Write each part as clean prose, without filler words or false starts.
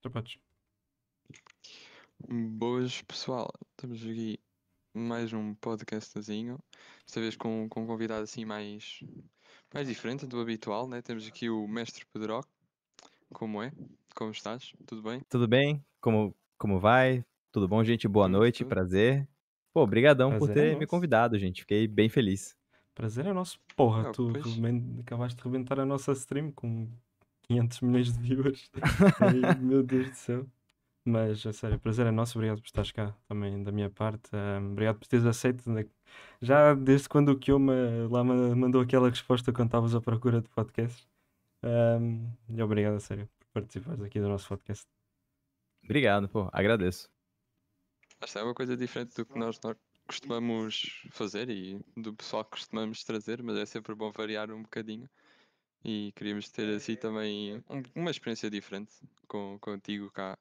Já podes. Boas, pessoal. Estamos aqui mais um podcastzinho. Desta vez com um convidado assim mais diferente do habitual, né? Temos aqui o Mestre Pedroca. Como é? Como estás? Tudo bem? Tudo bem? Como vai? Tudo bom, gente? Boa Tudo, noite, tudo. prazer. Pô, brigadão por Prazer é ter me nosso. convidado, gente. Fiquei bem feliz. Prazer é nosso. Porra, Ah, tu pois. acabaste de rebentar a nossa stream com 500 milhões de viewers. Ai, meu Deus do céu. Mas, a sério, prazer é nosso. Obrigado por estares cá também da minha parte. Obrigado por teres aceito. Já desde quando o Kioma lá mandou aquela resposta quando estavas à procura de podcast. E obrigado, a sério, por participares aqui do nosso podcast. Obrigado, pô. Agradeço. Esta é uma coisa diferente do que nós costumamos fazer e do pessoal que costumamos trazer, mas é sempre bom variar um bocadinho. E queríamos ter assim também uma experiência diferente contigo cá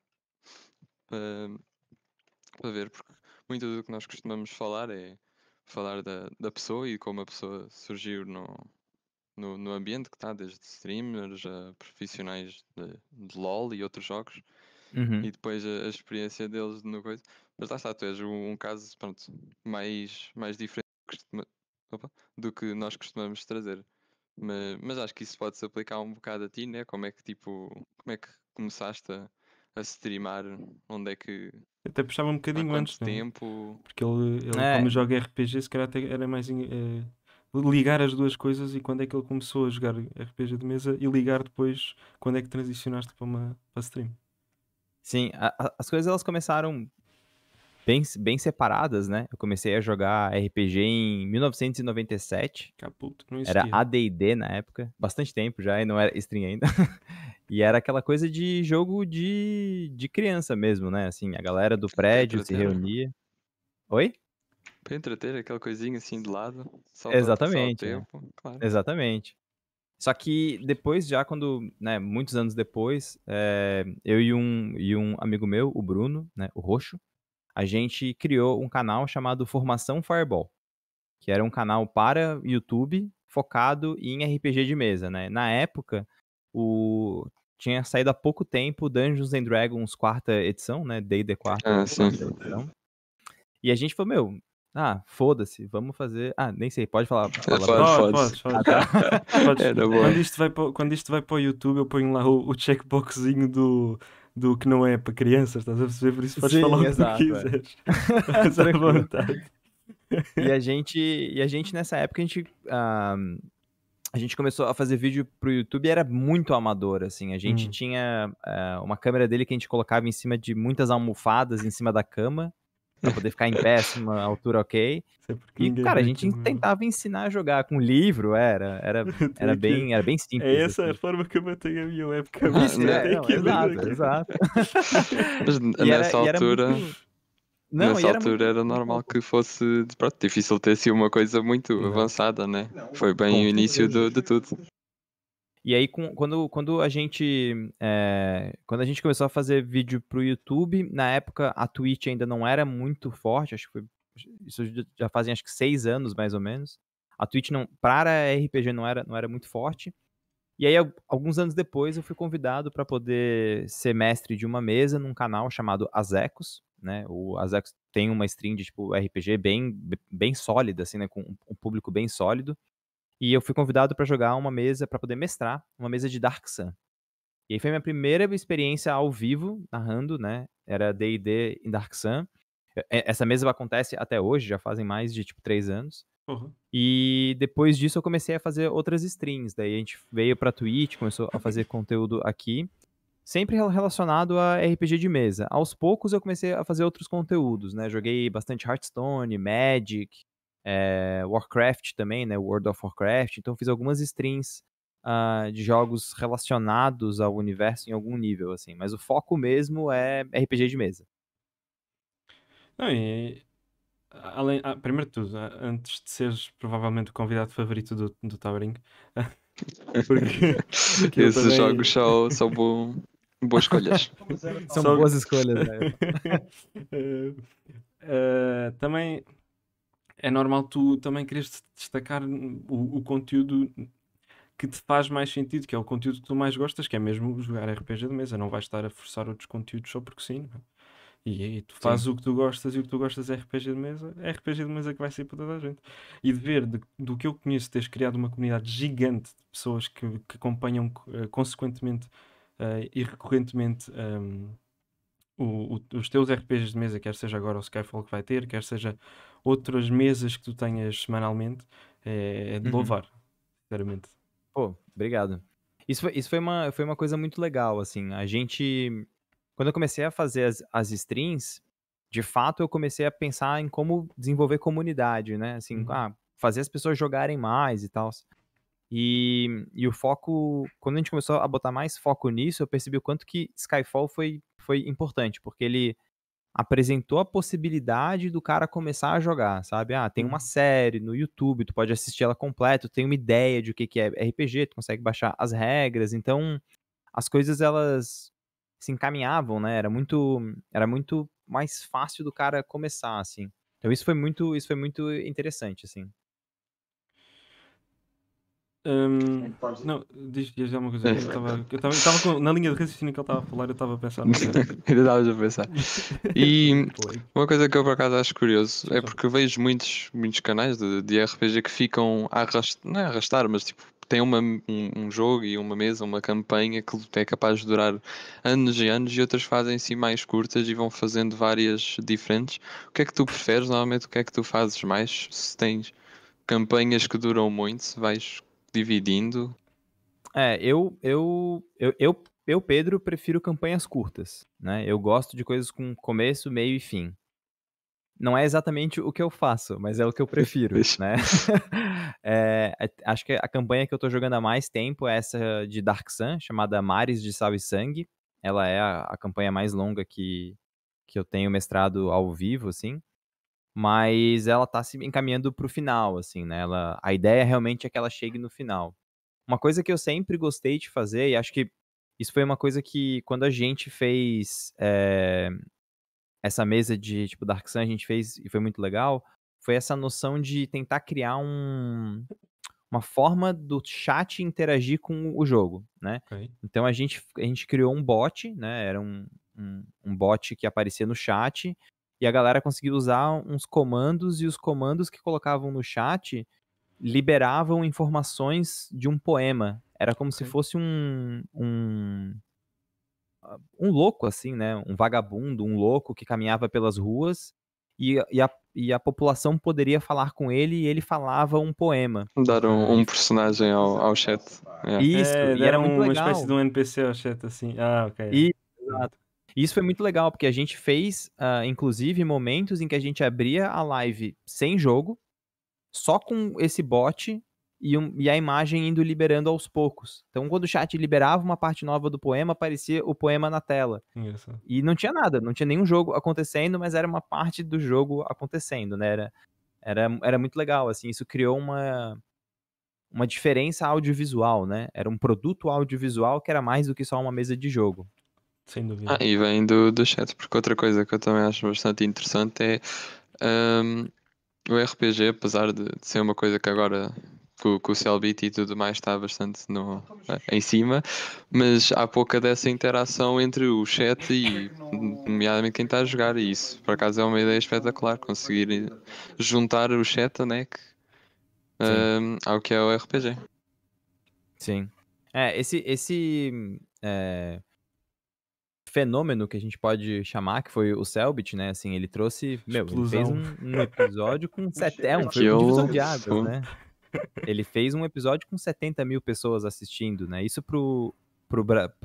para ver, porque muito do que nós costumamos falar é falar da pessoa e como a pessoa surgiu no ambiente que está, desde streamers a profissionais de LOL e outros jogos, Uhum. e depois a experiência deles no coisa. Mas lá está, tu és um caso, pronto, mais diferente do que nós costumamos trazer. Mas acho que isso pode-se aplicar um bocado a ti, né? Como é que começaste a streamar? Onde é que, Até puxava um há bocadinho quanto antes, né? tempo? Porque ele É, como joga RPG, se calhar até era mais ligar as duas coisas e quando é que ele começou a jogar RPG de mesa e ligar depois quando é que transicionaste para stream. sim, as coisas elas começaram bem separadas, né? Eu comecei a jogar RPG em 1997. Caputo, não Era existia. AD&D na época. Bastante tempo já, e não era stream ainda. E era aquela coisa de jogo de criança mesmo, né? Assim, a galera do prédio se entreter. reunia. Oi? Para entreter, aquela coisinha assim de lado, só para passar o Exatamente, é. tempo, claro. Exatamente. Só que depois, já quando, né, muitos anos depois, eu e um amigo meu, o Bruno, né, o Roxo, a gente criou um canal chamado Formação Fireball, que era um canal para YouTube focado em RPG de mesa, né? Na época, tinha saído há pouco tempo Dungeons and Dragons quarta edição, né? D&D Ah, sim. quarta edição. E a gente falou, meu, foda-se, vamos fazer... nem sei, pode falar palavrão? Pode. Podes. Tá. Podes. Era bom. Quando isto vai para o YouTube, eu ponho lá o checkboxzinho do que não é para crianças, estás a perceber? Por isso podes Sim, falar o que tu exato, quiseres. Mas à Tranquilo. vontade. E a gente nessa época, a gente começou a fazer vídeo pro YouTube e era muito amador, assim. A gente tinha uma câmera dele que a gente colocava em cima de muitas almofadas em cima da cama, pra poder ficar em pé, assim, uma altura ok. Sei porque E, ninguém cara, a vê gente aquilo, meu. tentava ensinar a jogar com livro, era Tem aqui. bem É simples, essa a assim. forma que eu mantenho a minha webcam. Ah, Isto né? tem Não, aqui exato, aqui. exato. Mas E era altura, muito... Não, nessa e era altura era muito normal louco. que fosse, pronto, difícil ter sido uma coisa muito Exato. avançada, né? Foi bem Com o início de tudo. E aí, quando a gente começou a fazer vídeo pro YouTube, na época a Twitch ainda não era muito forte, acho que isso já fazem acho que 6 anos, mais ou menos. A Twitch para RPG não era muito forte. E aí, alguns anos depois, eu fui convidado para poder ser mestre de uma mesa num canal chamado Azecos, né? O Azecos tem uma stream de tipo RPG bem sólida, assim, né? Com um público bem sólido. E eu fui convidado para jogar uma mesa, para poder mestrar, uma mesa de Dark Sun. E aí foi minha primeira experiência ao vivo, narrando, né? Era D&D em Dark Sun. Essa mesa acontece até hoje, já fazem mais de, tipo, 3 anos. Porra. E depois disso eu comecei a fazer outras streams. Daí a gente veio pra Twitch, começou a fazer conteúdo aqui. Sempre relacionado a RPG de mesa. Aos poucos eu comecei a fazer outros conteúdos, né? Joguei bastante Hearthstone, Magic, Warcraft também, né? World of Warcraft. Então fiz algumas streams de jogos relacionados ao universo em algum nível, assim. Mas o foco mesmo é RPG de mesa. Não, primeiro de tudo, antes de seres provavelmente o convidado favorito do Towering, porque eu Esses também. jogos são boas escolhas. São Só- boas escolhas, né? Também é normal tu também quereres destacar o conteúdo que te faz mais sentido, que é o conteúdo que tu mais gostas, que é mesmo jogar RPG de mesa. Não vais estar a forçar outros conteúdos só porque sim, não é? E tu fazes Sim. o que tu gostas e o que tu gostas é RPG de mesa, é RPG de mesa que vai ser para toda a gente. E de ver do que eu conheço, teres criado uma comunidade gigante de pessoas que acompanham consequentemente e recorrentemente os teus RPGs de mesa, quer seja agora o Skyfall que vai ter, quer seja outras mesas que tu tenhas semanalmente, é de Uhum. louvar, sinceramente. Pô, obrigado. Isso foi uma coisa muito legal, assim. Quando eu comecei a fazer as streams, de fato eu comecei a pensar em como desenvolver comunidade, né? Assim, fazer as pessoas jogarem mais e tal. E o foco, quando a gente começou a botar mais foco nisso, eu percebi o quanto que Skyfall foi importante, porque ele apresentou a possibilidade do cara começar a jogar, sabe? Tem uma série no YouTube, tu pode assistir ela completa, tu tem uma ideia de o que é RPG, tu consegue baixar as regras, então as coisas elas se encaminhavam, né? Era muito mais fácil do cara começar, assim. Então isso foi muito interessante, assim. Não, diz alguma coisa. Eu estava na linha de raciocínio que ele estava a falar, eu estava a pensar no cena. Ainda estavas a pensar. E Foi. uma coisa que eu por acaso acho curioso Sim, é só. porque eu vejo muitos canais de RPG que ficam a arrastar, não é arrastar, mas tipo, tem um jogo e uma mesa, uma campanha que é capaz de durar anos e anos e outras fazem assim mais curtas e vão fazendo várias diferentes. O que é que tu preferes? Normalmente o que é que tu fazes mais? Se tens campanhas que duram muito, se vais dividindo. Pedro, prefiro campanhas curtas, né? Eu gosto de coisas com começo, meio e fim. não é exatamente o que eu faço, mas é o que eu prefiro, Deixa. né? Acho que a campanha que eu tô jogando há mais tempo é essa de Dark Sun, chamada Mares de Sal e Sangue. Ela é a campanha mais longa que eu tenho mestrado ao vivo, assim. Mas ela tá se encaminhando pro final, assim, né? A ideia realmente é que ela chegue no final. Uma coisa que eu sempre gostei de fazer, e acho que isso foi uma coisa que quando a gente fez essa mesa de tipo Dark Sun, a gente fez e foi muito legal, foi essa noção de tentar criar uma forma do chat interagir com o jogo, né? Ok. Então a gente criou um bot, né? Era um bot que aparecia no chat e a galera conseguia usar uns comandos e os comandos que colocavam no chat liberavam informações de um poema. Era como se Ok. fosse um louco, assim, né? Um vagabundo, um louco que caminhava pelas ruas e a população poderia falar com ele e ele falava um poema. Dar E um personagem ao chat. Yeah. isso, e era Deram muito uma espécie de legal. um NPC ao chat assim. Ah, ok. E exato. E isso foi muito legal, porque a gente fez, inclusive, momentos em que a gente abria a live sem jogo, só com esse bot e a imagem indo liberando aos poucos. Então, quando o chat liberava uma parte nova do poema, aparecia o poema na tela. Engraçado. E não tinha nada, não tinha nenhum jogo acontecendo, mas era uma parte do jogo acontecendo, né? Era muito legal, assim, isso criou uma diferença audiovisual, né? Era um produto audiovisual que era mais do que só uma mesa de jogo. Sem dúvida. E vem do chat, porque outra coisa que eu também acho bastante interessante é o RPG, apesar de ser uma coisa que agora com o Cellbit e tudo mais está bastante em cima, mas há pouca dessa interação entre o chat e, nomeadamente, quem está a jogar. E isso, por acaso, é uma ideia espetacular, conseguir juntar o chat, né, ao que é o RPG. Sim. Esse fenômeno que a gente pode chamar, que foi o Cellbit, né? Assim, ele trouxe. Ele fez Explosão. um episódio com foi um divisor Aquilo de águas, foi. né? Ele fez um episódio com 70 mil pessoas assistindo, né? Isso pro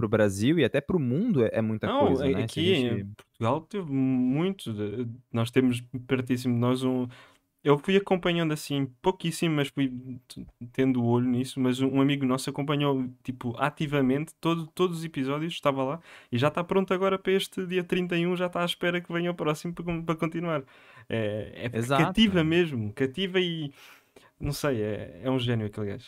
Brasil e até pro mundo é muita Não, coisa, né? Se a aqui gente. em Portugal teve muito. Nós temos pertíssimo de nós um. Eu fui acompanhando assim, pouquíssimo, mas fui tendo o olho nisso. Mas um amigo nosso acompanhou, tipo, ativamente todos os episódios, estava lá e já está pronto agora para este dia 31. Já está à espera que venha o próximo para continuar. É porque Exato. cativa mesmo, cativa e não sei, é um gênio aquele gajo.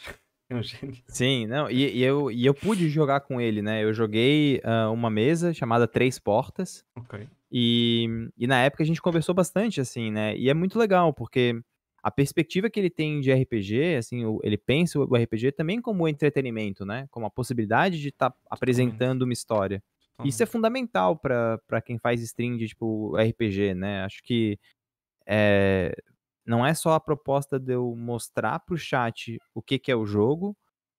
É um gênio. Sim, não, e eu pude jogar com ele, né? Eu joguei uma mesa chamada Três Portas. Ok. E na época a gente conversou bastante, assim, né? E é muito legal, porque a perspectiva que ele tem de RPG, assim, ele pensa o RPG também como entretenimento, né? Como a possibilidade de estar apresentando uma história. Isso é Totalmente. fundamental para quem faz stream de, tipo, RPG, né? Acho que é, não é só a proposta de eu mostrar pro chat o que é o jogo,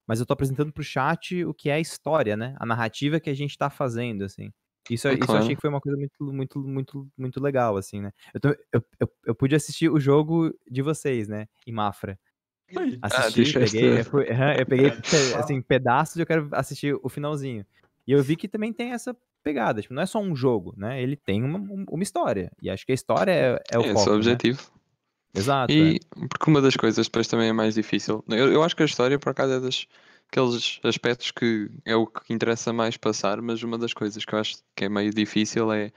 mas eu tô apresentando pro chat o que é a história, né? A narrativa que a gente tá fazendo, assim. Isso eu achei Claro. que foi uma coisa muito, muito, muito, muito legal, assim, né? Eu pude assistir o jogo de vocês, né? Em Mafra. Oi. Assisti, Disseste. eu peguei, assim, pedaços e eu quero assistir o finalzinho. E eu vi que também tem essa pegada, tipo, não é só um jogo, né? Ele tem uma história. E acho que a história é o É esse o foco, né? objetivo. Exato, E porque uma das coisas depois também é mais difícil. Eu acho que a história, por acaso, é aqueles aspectos que é o que interessa mais passar, mas uma das coisas que eu acho que é meio difícil é,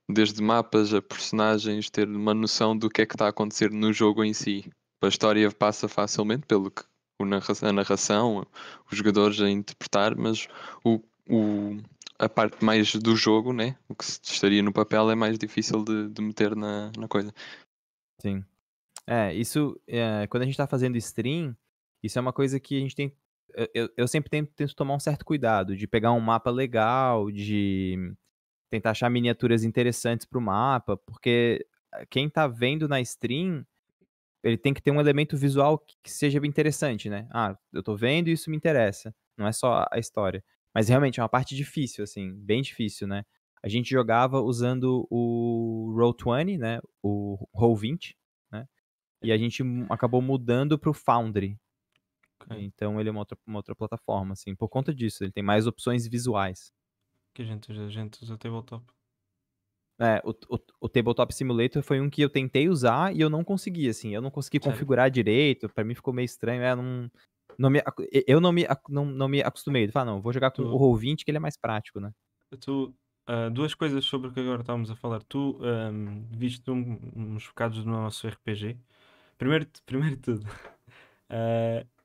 desde mapas a personagens, ter uma noção do que é que está a acontecer no jogo em si. A história passa facilmente pelo que a narração, os jogadores a interpretar, mas o, o- a parte mais do jogo, né? O que estaria no papel é mais difícil de meter na coisa. sim. Isso, quando a gente tá fazendo stream, isso é uma coisa que a gente tem. Eu sempre tento tomar um certo cuidado de pegar um mapa legal, de tentar achar miniaturas interessantes pro mapa, porque quem tá vendo na stream, ele tem que ter um elemento visual que seja bem interessante, né? Ah, eu tô vendo e isso me interessa. Não é só a história. Mas realmente é uma parte difícil, assim, bem difícil, né? A gente jogava usando o Roll20, né? O Roll20, né? E a gente acabou mudando pro Foundry. Ok. Então ele é uma outra plataforma, assim, por conta disso. Ele tem mais opções visuais. Que a gente usa tabletop. O Tabletop Simulator foi um que eu tentei usar e eu não consegui, assim, eu não consegui Sério? configurar direito, pra mim ficou meio estranho, não me, eu não me acostumei. Falar, não, vou jogar com o Tu, Roll20 que ele é mais prático, né? duas coisas sobre o que agora estávamos a falar. Tu viste uns bocados do nosso RPG. Primeiro de tudo,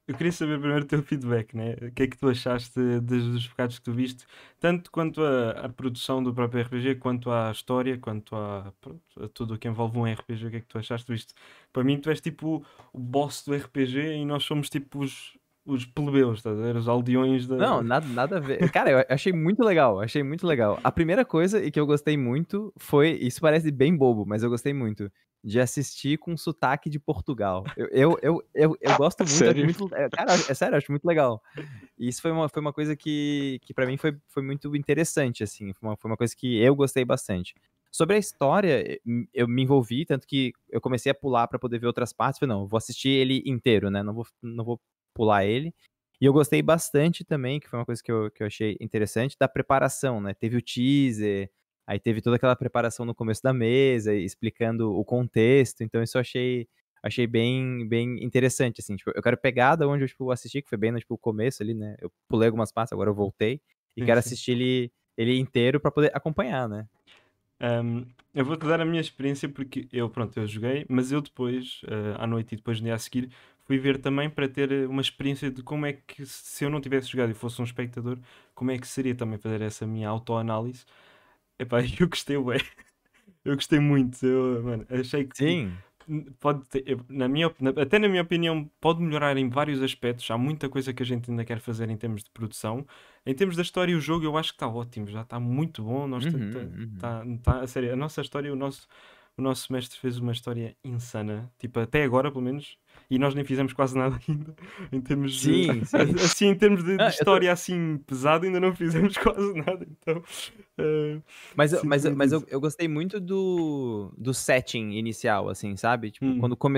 eu queria saber primeiro o teu feedback, né? O que é que tu achaste dos bocados que tu viste, tanto quanto a produção do próprio RPG, quanto à história, quanto pronto, a tudo o que envolve um RPG, o que é que tu achaste disto? Para mim, tu és tipo o boss do RPG e nós somos tipo os plebeus, estás a ver? Os aldeões da. Não, nada a ver. Cara, eu achei muito legal, achei muito legal. A primeira coisa e que eu gostei muito foi, isso parece bem bobo, mas eu gostei muito, de assistir com sotaque de Portugal. Eu gosto muito, Sério? cara, é sério, eu acho muito legal. E isso foi uma coisa que para mim foi muito interessante, assim, foi uma coisa que eu gostei bastante. Sobre a história, eu me envolvi, tanto que eu comecei a pular pra poder ver outras partes, falei, não, eu vou assistir ele inteiro, né, não vou pular ele. E eu gostei bastante também, que foi uma coisa que eu achei interessante, da preparação, né? Teve o teaser, aí teve toda aquela preparação no começo da mesa, explicando o contexto, então isso eu achei bem interessante, assim, tipo, eu quero pegar da onde eu, tipo, assisti, que foi bem no, tipo, começo ali, né? Eu pulei algumas partes, agora eu voltei, e Sim, quero sim. assistir ele inteiro pra poder acompanhar, né? Eu vou-te dar a minha experiência porque pronto, eu joguei, mas eu depois, à noite e depois no dia a seguir, fui ver também para ter uma experiência de como é que, se eu não tivesse jogado e fosse um espectador, como é que seria também fazer essa minha autoanálise. Epá, eu gostei, ué. Eu gostei muito. Mano, achei que Sim. pode ter, até na minha opinião, pode melhorar em vários aspectos. Há muita coisa que a gente ainda quer fazer em termos de produção. Em termos da história, o jogo eu acho que está ótimo, já está muito bom. Uhum, uhum. A sério, a nossa história, o nosso mestre fez uma história insana, tipo, até agora, pelo menos, e nós nem fizemos quase nada ainda, em termos de, Sim, sim. assim, em termos de Ah, eu tô, história assim pesada, ainda não fizemos quase nada, então, Mas, eu, sinto mas, eu, muito mas eu, isso. eu gostei muito do setting inicial, assim, sabe? Tipo, Hum, quando quando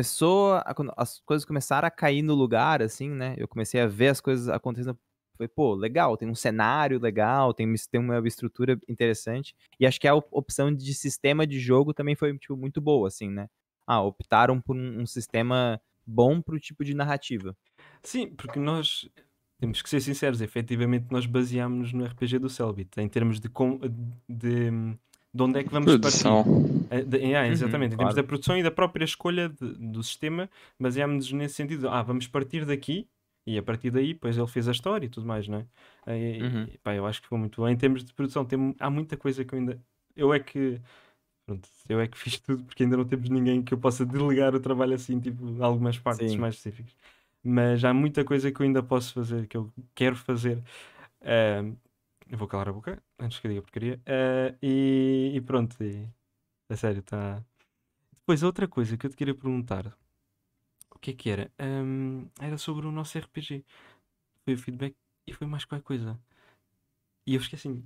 as coisas começaram a cair no lugar, assim, né? Eu comecei a ver as coisas acontecendo. Falei, pô, legal, tem um cenário legal, tem uma estrutura interessante. E acho que a opção de sistema de jogo também foi, tipo, muito boa, assim, né? Ah, optaram por um sistema bom pro tipo de narrativa. Sim, porque nós temos que ser sinceros, efetivamente nós baseámos-nos no RPG do Cellbit, em termos de, de onde é que vamos Produção. partir. Uhum, Exatamente, em termos da claro. produção e da própria escolha do sistema, baseámos-nos nesse sentido. Vamos partir daqui, e a partir daí, depois ele fez a história e tudo mais, não é? Uhum. Pá, eu acho que foi muito bom. Em termos de produção, há muita coisa que eu ainda. Eu é que. Pronto, eu é que fiz tudo porque ainda não temos ninguém que eu possa delegar o trabalho assim, tipo, algumas partes Sim. mais específicas. Mas há muita coisa que eu ainda posso fazer, que eu quero fazer. Ahm, eu vou calar a boca antes que eu diga porcaria. E pronto, a sério, está. Depois, outra coisa que eu te queria perguntar: o que é que era? Era sobre o nosso RPG. Foi o feedback e foi mais qualquer coisa. E eu esqueci-me.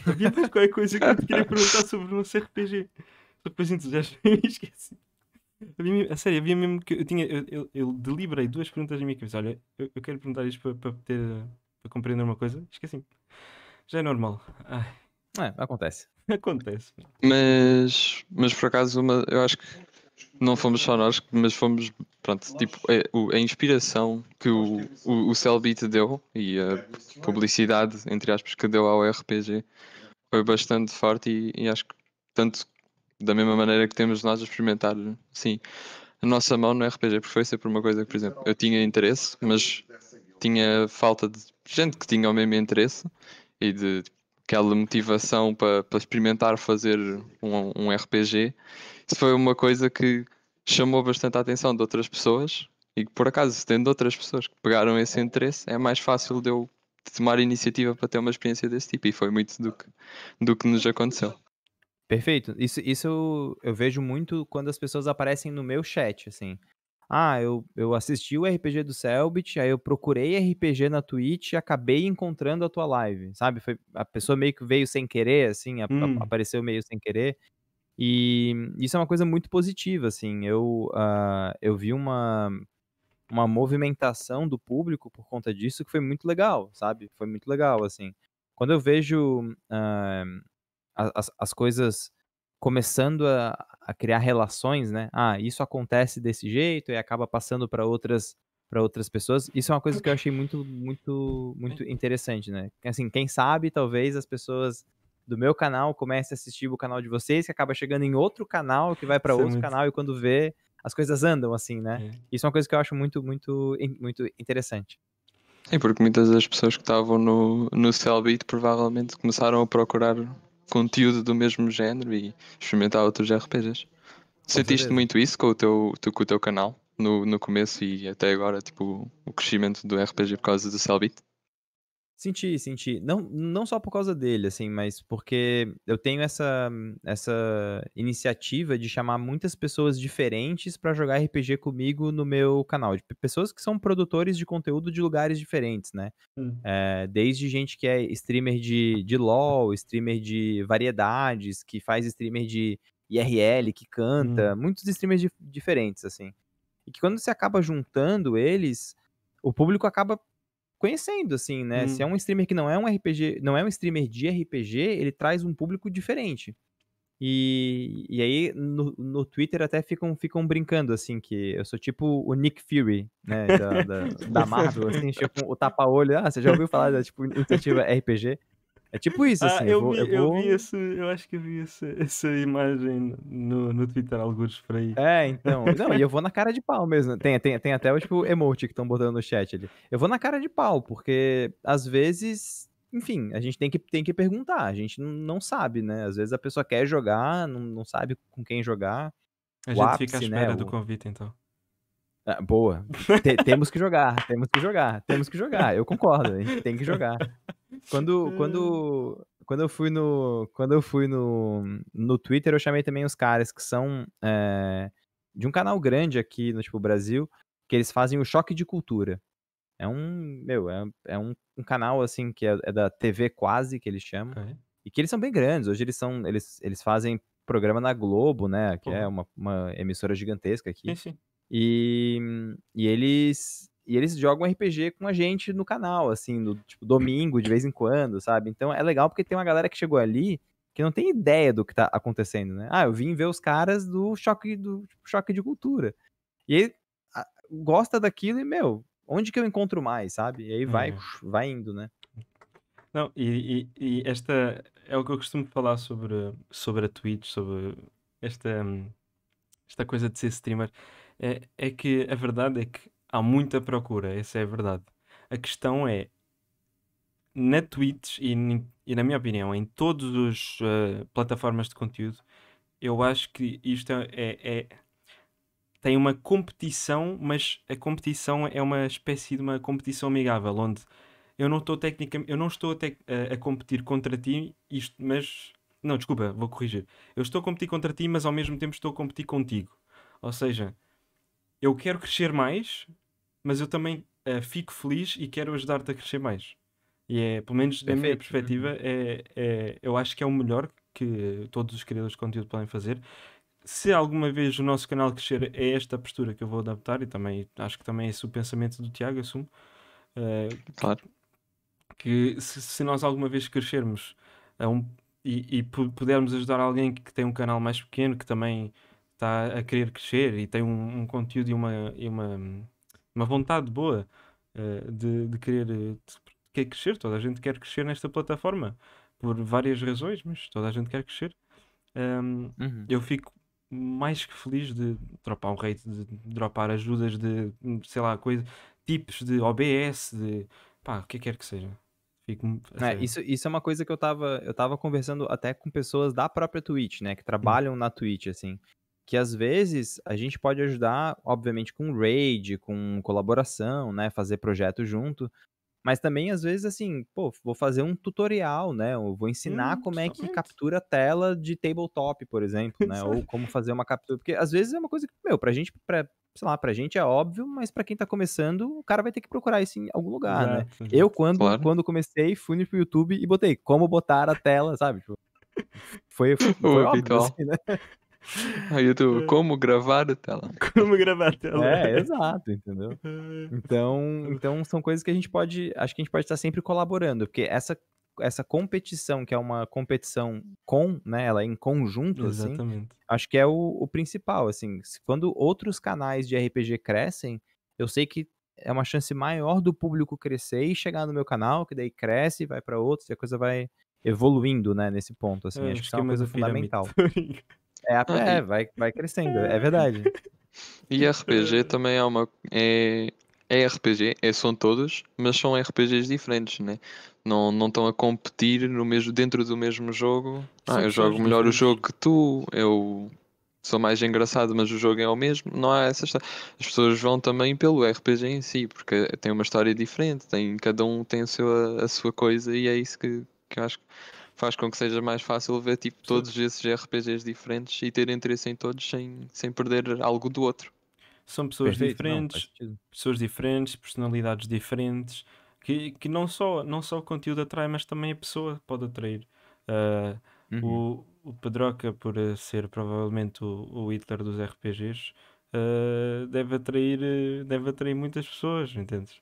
Havia mais qualquer coisa que eu te queria perguntar sobre o nosso RPG. Só que depois entusiasmo e esqueci. A sério, havia mesmo que eu tinha. Eu deliberei duas perguntas na minha cabeça. Olha, eu quero perguntar isto para compreender uma coisa. Esqueci. Já é normal. Ai, É, acontece. acontece. Mas por acaso, eu acho que não fomos só nós, mas fomos, pronto, tipo, a inspiração que o Cellbit deu e a publicidade, entre aspas, que deu ao RPG foi bastante forte e acho que tanto da mesma maneira que temos nós a experimentar, sim, a nossa mão no RPG, porque foi sempre uma coisa que, por exemplo, eu tinha interesse, mas tinha falta de gente que tinha o mesmo interesse e de aquela motivação para experimentar fazer um RPG. Isso foi uma coisa que chamou bastante a atenção de outras pessoas e que, por acaso, tendo outras pessoas que pegaram esse interesse, é mais fácil de eu tomar iniciativa para ter uma experiência desse tipo e foi muito do que nos aconteceu. Perfeito. Isso eu vejo muito quando as pessoas aparecem no meu chat, assim. Ah, eu assisti o RPG do Cellbit, aí eu procurei RPG na Twitch e acabei encontrando a tua live, sabe? A pessoa meio que veio sem querer, assim, Hum, apareceu meio sem querer. E isso é uma coisa muito positiva, assim. Eu vi uma movimentação do público por conta disso que foi muito legal, sabe? Foi muito legal, assim. Quando eu vejo as coisas começando a criar relações, né? Ah, isso acontece desse jeito e acaba passando para outras pessoas. Isso é uma coisa que eu achei muito interessante, né? Assim, quem sabe talvez as pessoas do meu canal comecem a assistir o canal de vocês, que acaba chegando em outro canal, que vai para Isso é outro muito. canal e quando vê, as coisas andam assim, né? É. Isso é uma coisa que eu acho muito interessante. Sim, porque muitas das pessoas que estavam no Cellbit provavelmente começaram a procurar conteúdo do mesmo género e experimentar outros RPGs. Sentiste certeza. muito isso com o teu canal no começo e até agora, tipo, o crescimento do RPG por causa do Cellbit? Senti. Não só por causa dele, assim, mas porque eu tenho essa iniciativa de chamar muitas pessoas diferentes pra jogar RPG comigo no meu canal. Pessoas que são produtores de conteúdo de lugares diferentes, né? Hum. Desde gente que é streamer de LoL, streamer de variedades, que faz streamer de IRL, que canta, muitos streamers diferentes, assim. E que quando você acaba juntando eles, o público acaba conhecendo, assim, né? Se é um streamer que não é um RPG, não é um streamer de RPG, ele traz um público diferente. E aí no Twitter até ficam brincando, assim, que eu sou tipo o Nick Fury, né, da Marvel, assim, tipo o tapa-olho. Ah, você já ouviu falar da, tipo, iniciativa RPG? É tipo isso, assim, eu Eu vi vou... eu acho que eu vi essa imagem no Twitter, algures por aí. Então. Não, e eu vou na cara de pau mesmo. Tem até o tipo emote que estão botando no chat ali. Eu vou na cara de pau, porque às vezes, enfim, a gente tem que perguntar. A gente não sabe, né? Às vezes a pessoa quer jogar, não sabe com quem jogar. A O gente fica à ápice, né? espera do convite, então. Boa. Temos que jogar, temos que jogar, temos que jogar. Eu concordo, a gente tem que jogar. Quando eu fui no Twitter, eu chamei também os caras que são de um canal grande aqui no tipo Brasil, que eles fazem o Choque de Cultura. É um canal assim que é da TV Quase, que eles chamam, Ok. e que eles são bem grandes. Hoje eles fazem programa na Globo, né, que é Porra. uma emissora gigantesca aqui. Sim. E eles jogam RPG com a gente no canal, assim, no tipo domingo, de vez em quando, sabe? Então é legal porque tem uma galera que chegou ali que não tem ideia do que tá acontecendo, né? Ah, eu vim ver os caras do choque de cultura. E aí gosta daquilo e, meu, onde que eu encontro mais, sabe? E aí É. vai indo, né? Não, e esta é o que eu costumo falar sobre a Twitch, sobre esta coisa de ser streamer. É que a verdade é que há muita procura, essa é a verdade. A questão é, na Twitch e na minha opinião, em todas as plataformas de conteúdo, eu acho que isto tem uma competição, mas a competição é uma espécie de uma competição amigável, onde eu não estou tecnicamente, eu não estou a competir contra ti, mas não, desculpa, vou corrigir. Eu estou a competir contra ti, mas ao mesmo tempo estou a competir contigo. Ou seja, eu quero crescer mais, mas eu também fico feliz e quero ajudar-te a crescer mais. E pelo menos na minha Perfeito. perspectiva, eu acho que é o melhor que todos os criadores de conteúdo podem fazer. Se alguma vez o nosso canal crescer, é esta postura que eu vou adaptar e também acho que também é esse o pensamento do Tiago, assumo. Claro. Que se nós alguma vez crescermos e pudermos ajudar alguém que tem um canal mais pequeno, que também está a querer crescer e tem um conteúdo uma vontade boa de quer crescer, toda a gente quer crescer nesta plataforma por várias razões, mas toda a gente quer crescer. Uhum. Eu fico mais que feliz de dropar um rate, de dropar ajudas de, sei lá, tipos de OBS, de pá, o que quer que seja. Fico a sério. Isso é uma coisa que eu tava conversando até com pessoas da própria Twitch, né, que trabalham na Twitch, assim, que às vezes a gente pode ajudar, obviamente, com raid, com colaboração, né, fazer projeto junto, mas também às vezes assim, pô, vou fazer um tutorial, né, eu vou ensinar como é que Totalmente. captura a tela de tabletop, por exemplo, né, ou Exato. como fazer uma captura, porque às vezes é uma coisa que, meu, sei lá, pra gente é óbvio, mas pra quem tá começando, o cara vai ter que procurar isso em algum lugar, né. Exato, Eu, exato. Claro. quando comecei, fui no YouTube e botei como botar a tela, sabe, tipo, O foi óbvio, habitual. assim, né. Aí tu, como gravar a tela? Como gravar a tela. Exato, entendeu. Então são coisas que acho que a gente pode estar sempre colaborando, porque essa competição, que é uma competição né, ela é em conjunto, assim, Exatamente. acho que é o principal, assim. Quando outros canais de RPG crescem, eu sei que é uma chance maior do público crescer e chegar no meu canal, que daí cresce, vai para outros, e a coisa vai evoluindo, né, nesse ponto, assim. É o Acho que isso é uma esquema coisa da pirâmide. fundamental. Vai crescendo, é verdade. E RPG também é uma. É RPG, são todos, mas são RPGs diferentes, né? Não estão a competir dentro do mesmo jogo. São Eu pessoas jogo melhor o diferentes. jogo que tu, eu sou mais engraçado, mas o jogo é o mesmo. Não há essa história. As pessoas vão também pelo RPG em si, porque tem uma história diferente, cada um tem a sua coisa e é isso que eu acho que faz com que seja mais fácil ver tipo, todos esses RPGs diferentes e ter interesse em todos sem perder algo do outro. São pessoas Perfeito, não, faz diferentes, personalidades diferentes, que não só o conteúdo atrai, mas também a pessoa pode atrair. Ah, Uhum. o Pedroca, por ser provavelmente o Hitler dos RPGs, deve atrair muitas pessoas, entendes?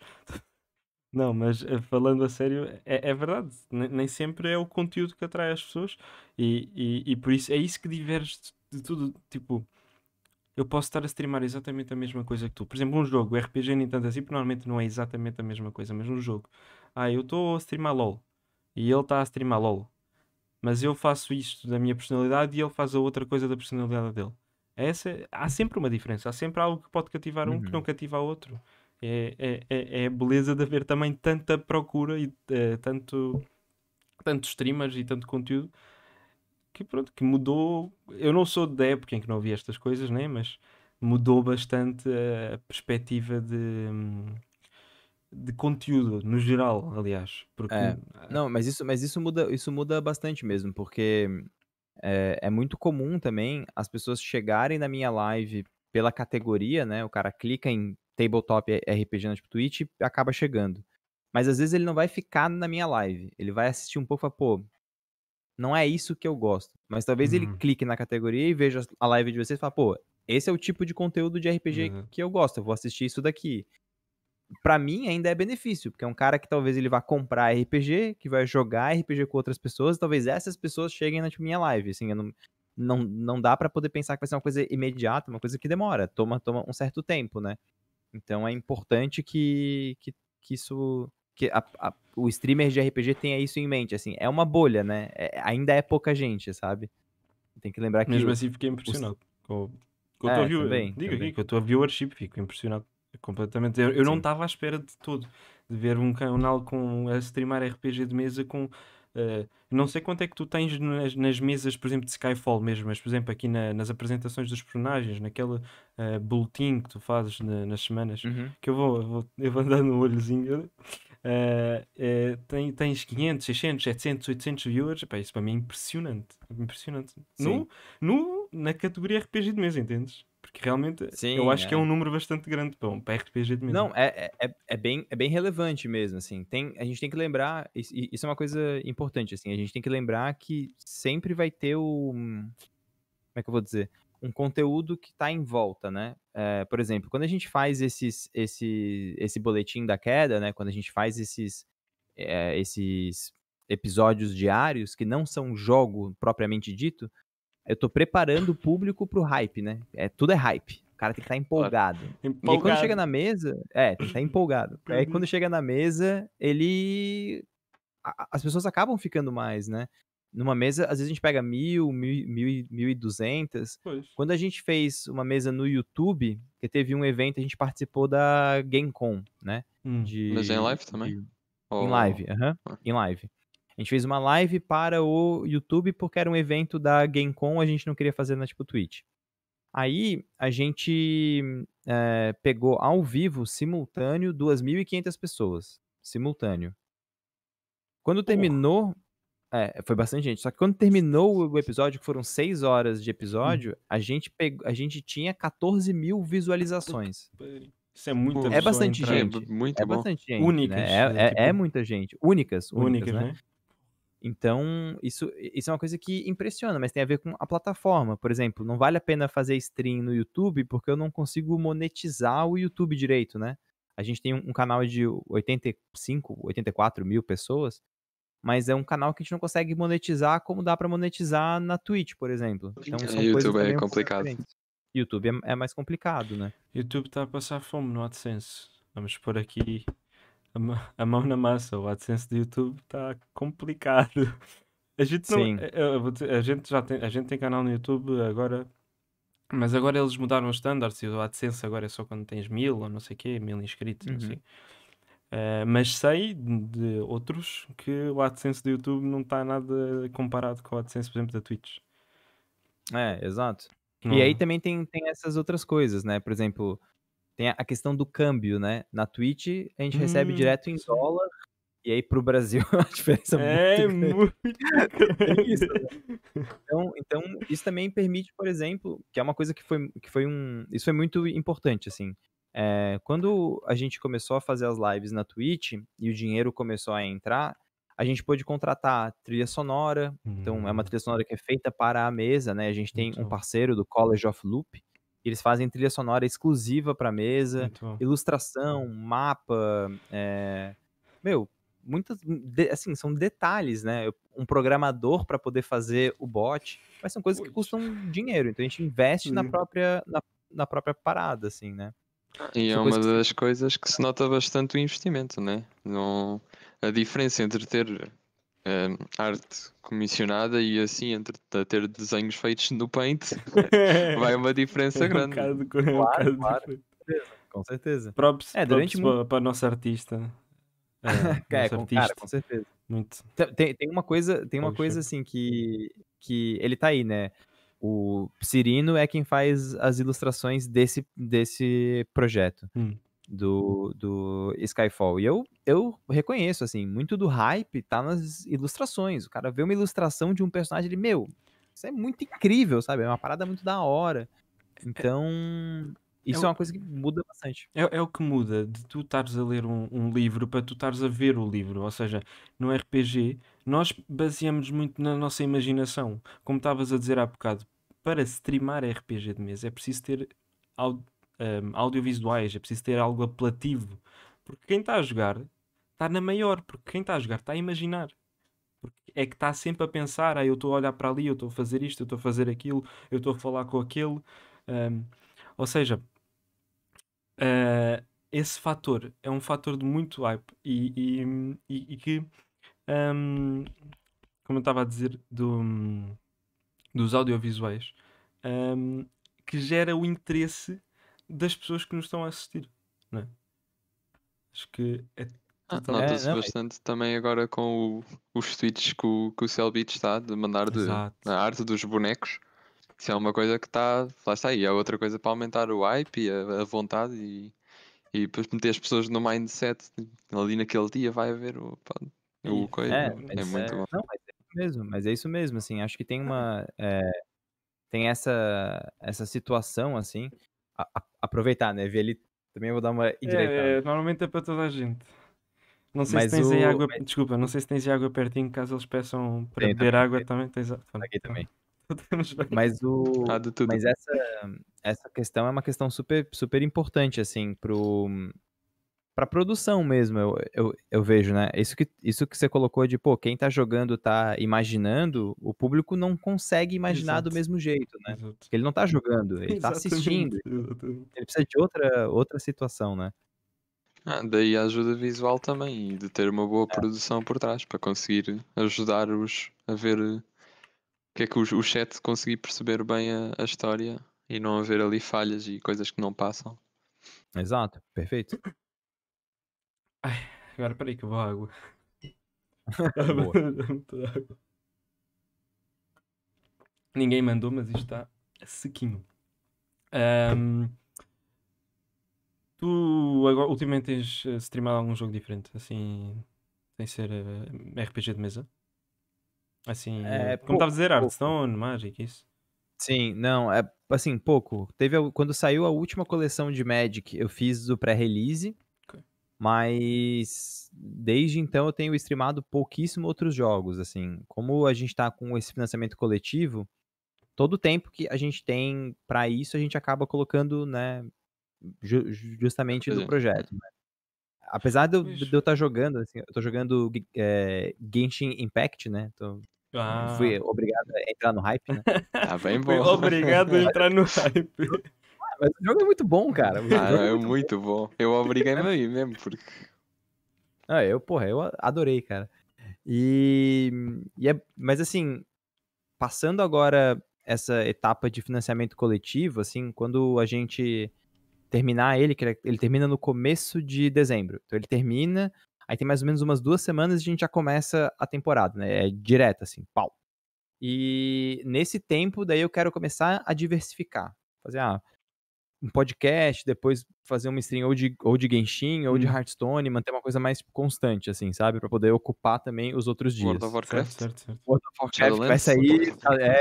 Não, mas falando a sério, é verdade. Nem sempre é o conteúdo que atrai as pessoas e por isso é isso que diverge de tudo. Tipo, eu posso estar a streamar exatamente a mesma coisa que tu. Por exemplo, um jogo, o RPG nem tanto assim, porque normalmente não é exatamente a mesma coisa, mas um jogo. Eu estou a streamar LOL e ele está a streamar LOL, mas eu faço isto da minha personalidade e ele faz a outra coisa da personalidade dele. Há sempre uma diferença, há sempre algo que pode cativar um que não Uhum. cativa a outro. É a beleza de haver também tanta procura e tanto streamers e tanto conteúdo que pronto, que mudou. Eu não sou da época em que não havia estas coisas, né? Mas mudou bastante a perspectiva de conteúdo no geral, aliás, porque É. Não, mas isso muda bastante mesmo, porque é muito comum também as pessoas chegarem na minha live pela categoria, né? O cara clica em Tabletop RPG na tipo, Twitch e acaba chegando. Mas às vezes ele não vai ficar na minha live. Ele vai assistir um pouco e fala, pô, não é isso que eu gosto. Mas talvez ele hum, clique na categoria e veja a live de vocês e fala, pô, esse é o tipo de conteúdo de RPG exato. que eu gosto, eu vou assistir isso daqui. Pra mim ainda é benefício, porque é um cara que talvez ele vá comprar RPG, que vai jogar RPG com outras pessoas, talvez essas pessoas cheguem na tipo, minha live, assim, eu não dá pra poder pensar que vai ser uma coisa imediata, uma coisa que demora, toma um certo tempo, né? Então é importante que isso, o streamer de RPG tenha isso em mente, assim, é uma bolha, né? Ainda é pouca gente, sabe? Tem que lembrar que Mesmo assim fiquei os, impressionado com a tua view. Digo aqui, também. com a tua viewership, fico impressionado completamente. Eu não Sim. estava à espera de todo de ver um canal a streamar RPG de mesa com. Não sei quanto é que tu tens nas mesas, por exemplo, de Skyfall mesmo, mas por exemplo, aqui nas apresentações dos personagens, naquele boletim que tu fazes nas semanas, Uhum. que eu vou andando no olhozinho. Tens 500, 600, 700, 800 viewers. Epá, isso para mim é impressionante. Impressionante. Sim. Na categoria RPG de mesa, entendes? Porque realmente eu Sim, acho que é um número bastante grande para RPG de mesa. Não, é bem relevante mesmo, assim. A gente tem que lembrar, isso é uma coisa importante, assim, a gente tem que lembrar que sempre vai ter como é que eu vou dizer? Um conteúdo que está em volta, né? Por exemplo, quando a gente faz esse boletim da queda, né? Quando a gente faz esses episódios diários, que não são jogo propriamente dito, eu tô preparando o público pro hype, né? Tudo é hype. O cara tem que estar Claro. empolgado. E aí quando chega Empolgado. na mesa, tem que estar empolgado. Aí quando chega na mesa, as pessoas acabam ficando mais, né? Numa mesa, às vezes a gente pega 1.200. Pois. Quando a gente fez uma mesa no YouTube, que teve um evento, a gente participou da GameCon, né? Mas é em De, live também? de, em Ou... live, aham, Ah, em live. A gente fez uma live para o YouTube porque era um evento da GameCon, a gente não queria fazer na tipo Twitch. Aí a gente pegou ao vivo, simultâneo, 2.500 pessoas. Simultâneo. Quando Porra. terminou, foi bastante gente. Só que quando terminou o episódio, que foram 6 horas de Hum. episódio, a gente tinha 14 mil Puta visualizações. que pariu. Isso é muita pô, É pessoa a bastante entrar. gente. É muito bom. bastante gente, Únicas, né? É tipo, muita gente. Únicas, únicas, né? né? Então, isso é uma coisa que impressiona, mas tem a ver com a plataforma. Por exemplo, não vale a pena fazer stream no YouTube porque eu não consigo monetizar o YouTube direito, né? A gente tem um canal de 85, 84 mil pessoas mas é um canal que a gente não consegue monetizar como dá pra monetizar na Twitch, por exemplo. Então são coisas YouTube é também um pouco complicado. diferentes. YouTube é mais complicado, né? YouTube está a passar fome no AdSense. Vamos pôr aqui a mão na massa. O AdSense do YouTube está complicado. A gente não, Sim. a gente tem canal no YouTube agora, mas agora eles mudaram os standards e o AdSense agora é só quando tens 1000 ou não sei o quê, 1000 inscritos, não Uhum. sei. Mas sei de outros que o AdSense do YouTube não está nada comparado com o AdSense, por exemplo, da Twitch. Exato. Não. E aí também tem essas outras coisas, né? Por exemplo, tem a questão do câmbio, né? Na Twitch a gente recebe direto em sim. dólar, e aí pro Brasil a diferença É muito grande. muito Tem isso, né? grande. Então isso também permite, por exemplo, que é uma coisa que foi isso foi muito importante, assim. Quando a gente começou a fazer as lives na Twitch e o dinheiro começou a entrar, a gente pôde contratar trilha sonora. Então é uma trilha sonora que é feita para a mesa, né? A gente tem Muito um bom. parceiro do College of Loop, e eles fazem trilha sonora exclusiva para mesa, Muito bom. ilustração, mapa, meu, assim, são detalhes, né? Um programador para poder fazer o bot, mas são coisas que Pois. custam dinheiro, então a gente investe na Sim. própria parada, assim, né? E é São uma coisas que das coisas que se nota bastante o investimento, né? Não, a diferença entre ter arte comissionada e assim entre ter desenhos feitos no Paint vai uma diferença É um grande. bocado, Claro, diferente. com certeza. Props Durante muito para a nossa artista. Nosso cara, artista. com certeza. Muito. Tem uma coisa assim que ele tá aí, né? O Cirino é quem faz as ilustrações desse projeto Hum. do Skyfall. E eu reconheço, assim, muito do hype tá nas ilustrações. O cara vê uma ilustração de um personagem, ele, meu, isso é muito incrível, sabe? É uma parada muito da hora. Então, isso é uma coisa que muda bastante. É o que muda de tu estares a ler um livro para tu estares a ver o livro. Ou seja, no RPG, nós baseamos muito na nossa imaginação. Como estavas a dizer há bocado, para streamar RPG de mesa é preciso ter audiovisuais, é preciso ter algo apelativo. Porque quem está a jogar está na maior, porque quem está a jogar está a imaginar. Porque é que está sempre a pensar, eu estou a olhar para ali, eu estou a fazer isto, eu estou a fazer aquilo, eu estou a falar com aquele. Ou seja, esse fator é um fator de muito hype e que, um, como eu estava a dizer, dos audiovisuais, um, que gera o interesse das pessoas que nos estão a assistir, não é? Acho que é totalmente. Nota-se Não, bastante também agora com os tweets que o Cellbit está de mandar Exato. a arte dos bonecos. Isso é uma coisa que está. Lá está aí. É outra coisa para aumentar o hype e a vontade e depois meter as pessoas no mindset. Ali naquele dia vai haver o coisa. É muito bom. não, mas é isso mesmo, assim, acho que tem essa situação, assim, aproveitar, né, ver ali, também eu vou dar uma endireitada. Normalmente é para toda a gente. Não sei se Mas tens aí o água. Desculpa, não sei se tens aí água pertinho, caso eles peçam para tem beber também, água também. Tens. Pronto, aqui também. Estamos bem. Mas De tudo. mas essa questão é uma questão super super importante, assim, pra produção mesmo, eu vejo, né? Isso que você colocou de, pô, quem tá jogando tá imaginando, o público não consegue imaginar do Exato. mesmo jeito, né? Exato. Porque ele não tá jogando, ele tá assistindo. Exatamente. Ele precisa de outra situação, né? Daí a ajuda visual também e de ter uma boa produção por trás para conseguir ajudar-os a ver o que é que o chat conseguir perceber bem a história e não haver ali falhas e coisas que não passam. Exato, perfeito. Ai, agora peraí que eu vou à água. Boa. Muita água. Ninguém mandou, mas isto está sequinho. Tu agora, ultimamente tens streamado algum jogo diferente? Assim, sem ser RPG de mesa? Assim, como estava a dizer, Pouco. Hearthstone, Magic, isso. Sim, não, assim, pouco. Quando saiu a última coleção de Magic, eu fiz o pré-release, Ok. mas desde então eu tenho streamado pouquíssimo outros jogos, assim. Como a gente tá com esse financiamento coletivo, todo o tempo que a gente tem pra isso, a gente acaba colocando, né, justamente no RPG. projeto, né. Apesar de Pois. eu estar jogando, assim, eu tô jogando Genshin Impact, né? Fui Ah. obrigado a entrar no hype, né? Tá bem Fui bom. obrigado a entrar no hype. Mas o jogo é muito bom, cara. O Ah, jogo é é muito bom. muito bom. Eu obriguei-me a ir mesmo, porque Eu adorei, cara. Mas assim, passando agora essa etapa de financiamento coletivo, assim, quando a gente terminar ele, ele termina no começo de dezembro. Então ele termina, aí tem mais ou menos umas 2 semanas e a gente já começa a temporada, né? É direto, assim, pau. E nesse tempo, daí eu quero começar a diversificar. Fazer, um podcast, depois fazer uma stream ou de Genshin ou de Hearthstone, manter uma coisa mais constante, assim, sabe? Pra poder ocupar também os outros World of dias. Warcraft, Certo. World of Warcraft vai Shadowlands. sair.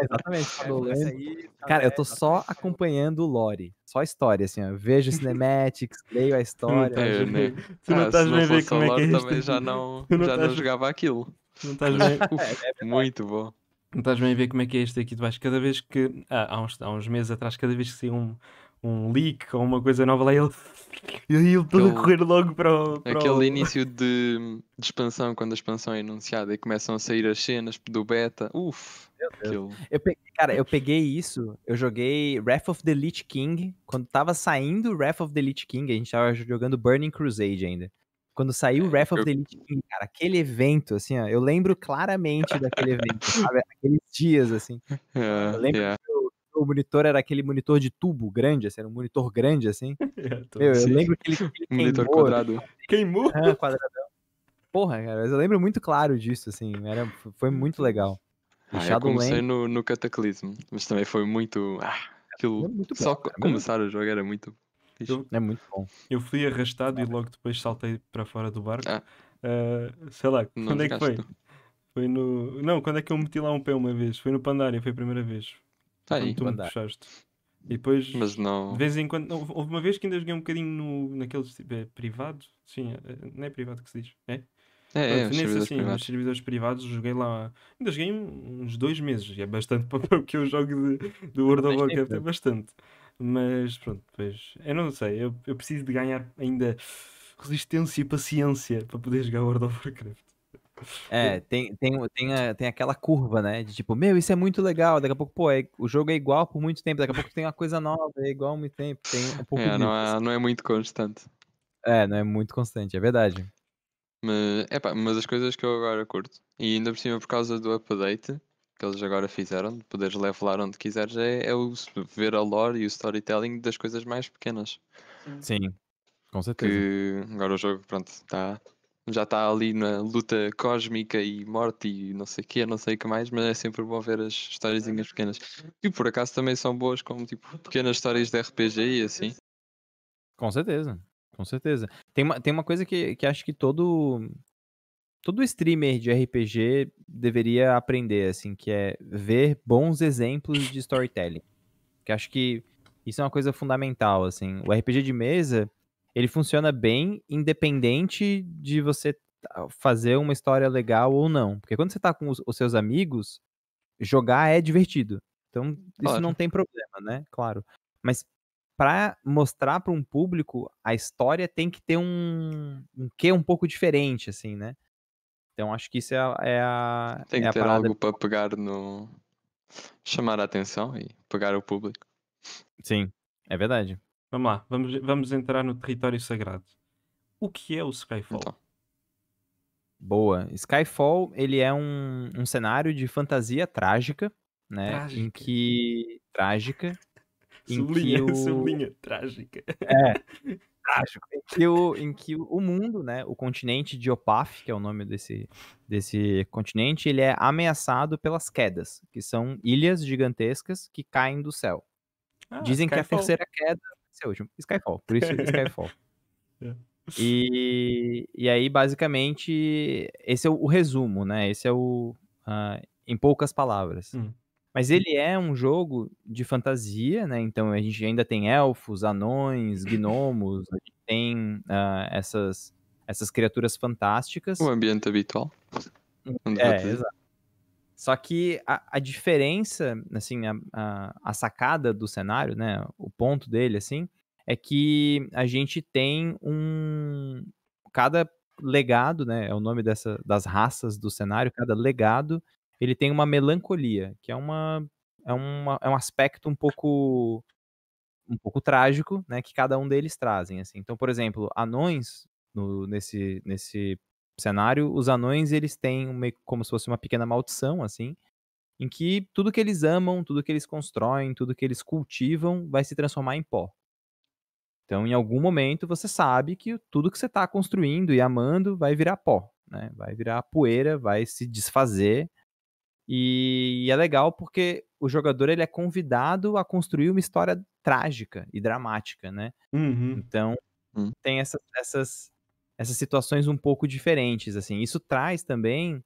Exatamente, Shadowlands. Cara, eu tô só acompanhando o lore. Só a história, assim, ó. Vejo cinematics, leio a Tu não história. estás É, a né? ver. Tu não Se estás não bem a ver fosse a como é que é lore isto também aqui. já não estás, jogava aquilo. não estás Mas, bem. muito bom. Não estás bem a ver como é que é este aqui. Tu vais cada vez que. Há uns meses atrás, cada vez que saiu um leak ou uma coisa nova lá, ele. E aí ele todo a Aquele- correr logo para Aquele o. início de expansão, quando a expansão é anunciada e começam a sair as cenas do beta. Aquilo. Cara, eu peguei isso, eu joguei Wrath of the Lich King. Quando tava saindo Wrath of the Lich King, a gente tava jogando Burning Crusade ainda. Quando saiu Wrath of the Lich King, cara, aquele evento, assim, ó, eu lembro claramente daquele evento, sabe? Aqueles dias, assim. Eu lembro Yeah. que o monitor era aquele monitor de tubo grande, assim, era um monitor grande, assim. Tô- Eu Sim. lembro que ele Monitor queimou, quadrado. Queimou! quadradão. Porra, cara, mas eu lembro muito claro disso, assim, foi muito legal. E Eu comecei Shadowlands no Cataclysm, mas também foi muito. Aquilo. é muito bom, Só cara, começar o jogo era muito fixe. Eu, é muito bom. eu fui arrastado e logo depois saltei para fora do barco. Ah, Sei lá, não quando é que jogaste foi? tu. Foi no. Não, quando é que eu meti lá um pé uma vez? Foi no Pandaria, foi a primeira vez. Foi quando Aí, tu me Pandaria. puxaste. E depois, mas de não. vez em quando. Houve uma vez que ainda joguei um bocadinho naqueles tipo, privado. Sim, não é privado que se diz. É? É, Pronto, os nesse servidores assim, nos privados. servidores privados, joguei lá. Ainda joguei uns 2 meses. E é bastante para o que eu jogo do World of Bastante tempo, Warcraft, é né? bastante. Mas pronto, depois. Eu não sei, eu preciso de ganhar ainda resistência e paciência para poder jogar World of Warcraft. Tem aquela curva, né? De tipo, meu, isso é muito legal. Daqui a pouco, pô, o jogo é igual por muito tempo. Daqui a pouco tem uma coisa nova, é igual há muito tempo. Tem um pouco disso. Não é muito constante. Não é muito constante, é verdade. Mas as coisas que eu agora curto, e ainda por cima por causa do update que eles agora fizeram, de poderes levelar onde quiseres, é ver a lore e o storytelling das coisas mais pequenas. Sim, com certeza. Que agora o jogo, pronto, já está ali na luta cósmica e morte e não sei o que, não sei o que mais, mas é sempre bom ver as historiezinhas pequenas. E por acaso também são boas, como tipo pequenas histórias de RPG e assim. Com certeza. Com certeza. Tem uma coisa que acho que todo streamer de RPG deveria aprender, assim, que é ver bons exemplos de storytelling. Que acho que isso é uma coisa fundamental, assim. O RPG de mesa, ele funciona bem independente de você fazer uma história legal ou não. Porque quando você tá com os seus amigos, jogar é divertido. Então, isso não Claro. tem problema, né? Claro. Mas pra mostrar pra um público, a história tem que ter um quê um pouco diferente, assim, né? Então, acho que isso Tem é que a ter parada. algo para pegar no. Chamar a atenção e pegar o público. Sim, é verdade. Vamos lá, vamos entrar no território sagrado. O que é o Skyfall? Então, Boa. Skyfall, ele é um cenário de fantasia trágica, né? Trágica. Trágica. Em que Sublinha, o. sublinha, trágica. É, trágico. Em que o mundo, né? O continente de Opaf, que é o nome desse continente, ele é ameaçado pelas quedas, que são ilhas gigantescas que caem do céu. Dizem que a Skyfall. terceira queda vai ser a última. Skyfall, por isso Skyfall. É. E aí, basicamente, esse é o resumo, né? Esse é em poucas palavras. Hum. Mas ele é um jogo de fantasia, né? Então a gente ainda tem elfos, anões, gnomos, a gente tem essas criaturas fantásticas. o ambiente habitual. Onde vai dizer. Exato. Só que a diferença, assim, a sacada do cenário, né? O ponto dele, assim, é que a gente tem cada legado, né, é o nome das raças do cenário, cada legado, ele tem uma melancolia, que é um aspecto um pouco trágico, né, que cada um deles trazem, assim. Então, por exemplo, anões nesse cenário, os anões eles têm meio como se fosse uma pequena maldição, assim, em que tudo que eles amam, tudo que eles constroem, tudo que eles cultivam vai se transformar em pó. Então, em algum momento, você sabe que tudo que você está construindo e amando vai virar pó, né? Vai virar poeira, vai se desfazer. E é legal porque o jogador ele é convidado a construir uma história trágica e dramática, né? Uhum. Então, Hum. tem essas situações um pouco diferentes, assim. Isso traz também,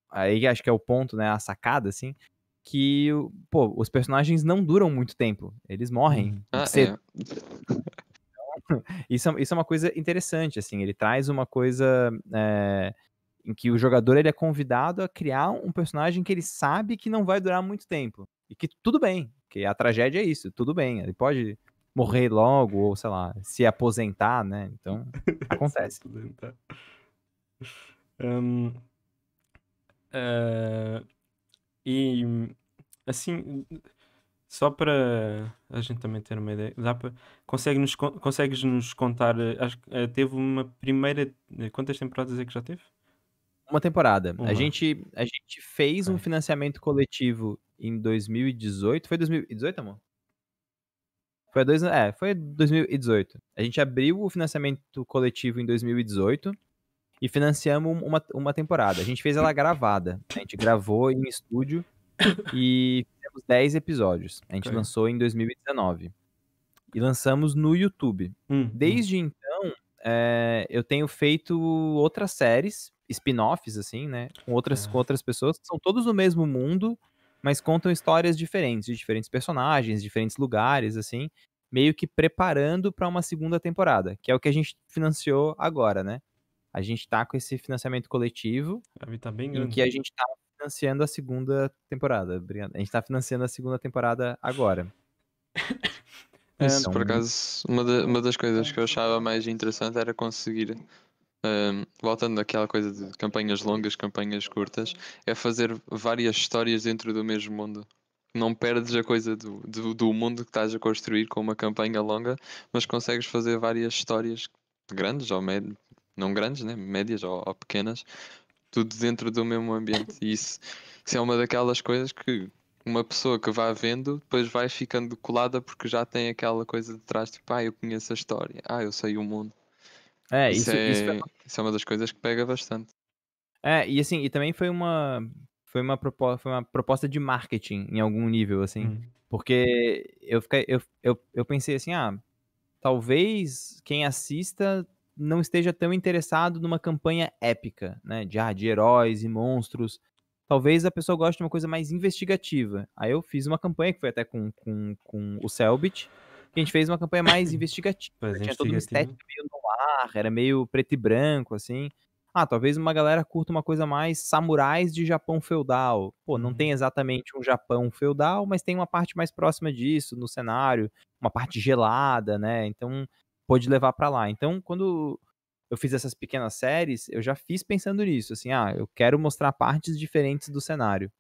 aí acho que é o ponto, né, a sacada, assim, que os personagens não duram muito tempo. Eles morrem Uhum. Ah, cedo. é. Isso é uma coisa interessante, assim, ele traz uma coisa, em que o jogador ele é convidado a criar um personagem que ele sabe que não vai durar muito tempo. E que tudo bem, que a tragédia é isso, tudo bem. Ele pode morrer logo ou, sei lá, se aposentar, né? Então, Se acontece. apresentar. Hum, eh, e assim, só para a gente também ter uma ideia, consegues nos contar? Acho que teve uma primeira. Quantas temporadas é que já teve? Uma temporada. A Uma. gente fez um Ok. financiamento coletivo em 2018. Foi 2018, amor? Foi 2018. A gente abriu o financiamento coletivo em 2018 e financiamos uma temporada. A gente fez ela gravada. A gente gravou em estúdio e fizemos 10 episódios. A gente Ok. lançou em 2019. E lançamos no YouTube. Hum. Desde então, eu tenho feito outras séries, spin-offs, assim, né? Com Ah, outras pessoas, que são todos no mesmo mundo, mas contam histórias diferentes, de diferentes personagens, diferentes lugares, assim, meio que preparando para uma segunda temporada, que é o que a gente financiou agora, né? A gente tá com esse financiamento coletivo, a vida está bem em grande. que a gente tá financiando a segunda temporada. Obrigado. A gente tá financiando a segunda temporada agora. Isso, por Então, acaso, uma das coisas que eu achava mais interessante era conseguir, voltando àquela coisa de campanhas longas, campanhas curtas, é fazer várias histórias dentro do mesmo mundo. Não perdes a coisa do mundo que estás a construir com uma campanha longa, mas consegues fazer várias histórias grandes ou médias, não grandes, né? Médias ou pequenas, tudo dentro do mesmo ambiente. E isso é uma daquelas coisas que uma pessoa que vai vendo depois vai ficando colada porque já tem aquela coisa de trás, tipo, eu conheço a história, eu sei o mundo. isso foi. Isso é uma das coisas que pega bastante. E assim, e também foi uma proposta de marketing em algum nível, assim. Hum. Porque eu pensei assim, talvez quem assista não esteja tão interessado numa campanha épica, né? De heróis e monstros. Talvez a pessoa goste de uma coisa mais investigativa. Aí eu fiz uma campanha que foi até com o Selbit, que a gente fez uma campanha mais investigativa. Pois, Tinha toda uma investigativo. estética meio noir, era meio preto e branco, assim. Talvez uma galera curta uma coisa mais samurais de Japão feudal. Pô, não tem Uhum. exatamente um Japão feudal, mas tem uma parte mais próxima disso no cenário, uma parte gelada, né? Então, pôde levar pra lá. Então, quando eu fiz essas pequenas séries, eu já fiz pensando nisso, assim, eu quero mostrar partes diferentes do cenário.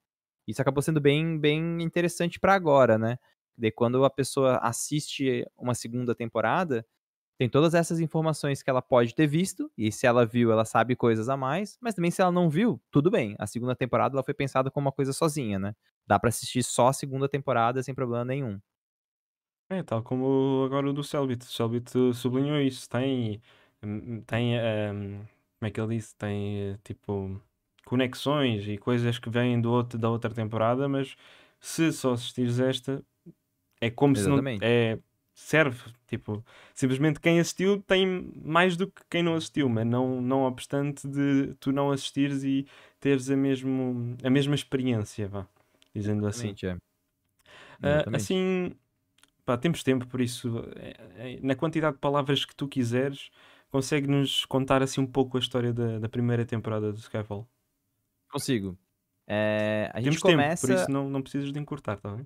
Isso acabou sendo bem interessante pra agora, né? Daí quando a pessoa assiste uma segunda temporada, tem todas essas informações que ela pode ter visto, e se ela viu, ela sabe coisas a mais, mas também se ela não viu, tudo bem. A segunda temporada ela foi pensada como uma coisa sozinha, né? Dá pra assistir só a segunda temporada sem problema nenhum. Tal como agora o do Cellbit. O Cellbit sublinhou isso. Como é que ele disse? Tem tipo conexões e coisas que vêm da outra temporada, mas se só assistires esta, é como se não. Exatamente. Serve. Tipo, simplesmente quem assistiu tem mais do que quem não assistiu, mas não obstante de tu não assistires e teres a mesma experiência, vá, dizendo assim. Exatamente, é. Exatamente. Assim. Pá, temos tempo, por isso, na quantidade de palavras que tu quiseres, consegue-nos contar assim um pouco a história da primeira temporada do Skyfall. Consigo. A gente Temos tempo, por começa. isso não precisas de encurtar, tá bem?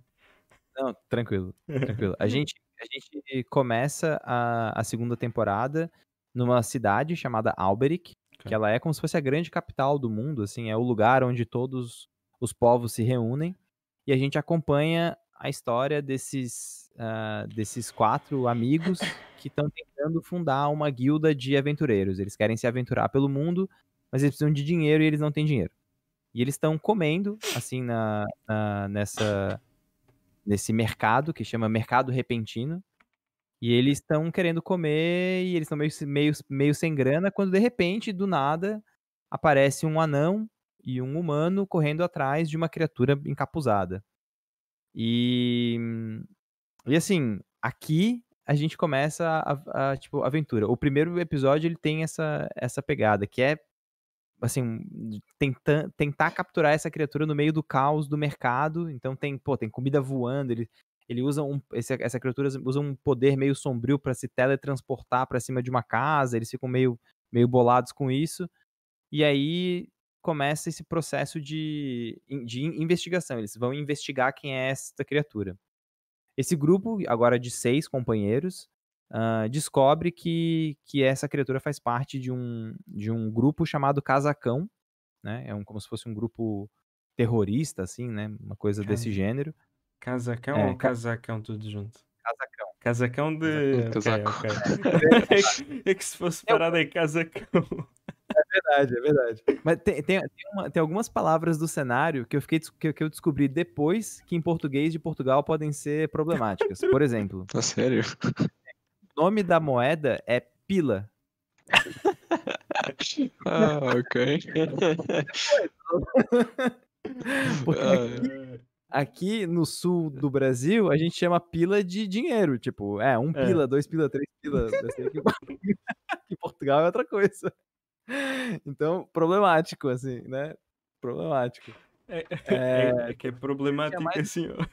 Não, tranquilo, tranquilo. A gente começa a segunda temporada numa cidade chamada Alberic, Ok. que ela é como se fosse a grande capital do mundo, assim, é o lugar onde todos os povos se reúnem, e a gente acompanha a história desses 4 amigos que estão tentando fundar uma guilda de aventureiros. Eles querem se aventurar pelo mundo, mas eles precisam de dinheiro e eles não têm dinheiro. E eles estão comendo, assim, nesse mercado, que chama Mercado Repentino, e eles estão querendo comer e eles estão meio sem grana, quando de repente, do nada, aparece um anão e um humano correndo atrás de uma criatura encapuzada. E assim, aqui a gente começa tipo, aventura. O primeiro episódio ele tem essa pegada, que é, assim, tentar capturar essa criatura no meio do caos do mercado. Então tem comida voando, ele usa essa criatura usa um poder meio sombrio pra se teletransportar pra cima de uma casa, eles ficam meio bolados com isso. E aí começa esse processo de investigação, eles vão investigar quem é essa criatura. Esse grupo, agora de 6 companheiros, descobre que essa criatura faz parte de um grupo chamado Casacão, né, como se fosse um grupo terrorista, assim, né, uma coisa desse Casa- gênero. Casacão É, ou casacão tudo junto? Casacão. Casacão de. Ok, Casaco. ok. É que se fosse parado é casacão. É verdade. Mas tem algumas palavras do cenário que eu descobri depois que em português de Portugal podem ser problemáticas. Por exemplo, Tá sério? o nome da moeda é pila. Ah, ok. Porque Ah, aqui no sul do Brasil, a gente chama pila de dinheiro. Tipo, 1 É. pila, 2 pila, 3 pila. Eu sei que em Portugal é outra coisa. Então, problemático, assim, né? Problemático. É que é Tinha problemático mais. assim, ó.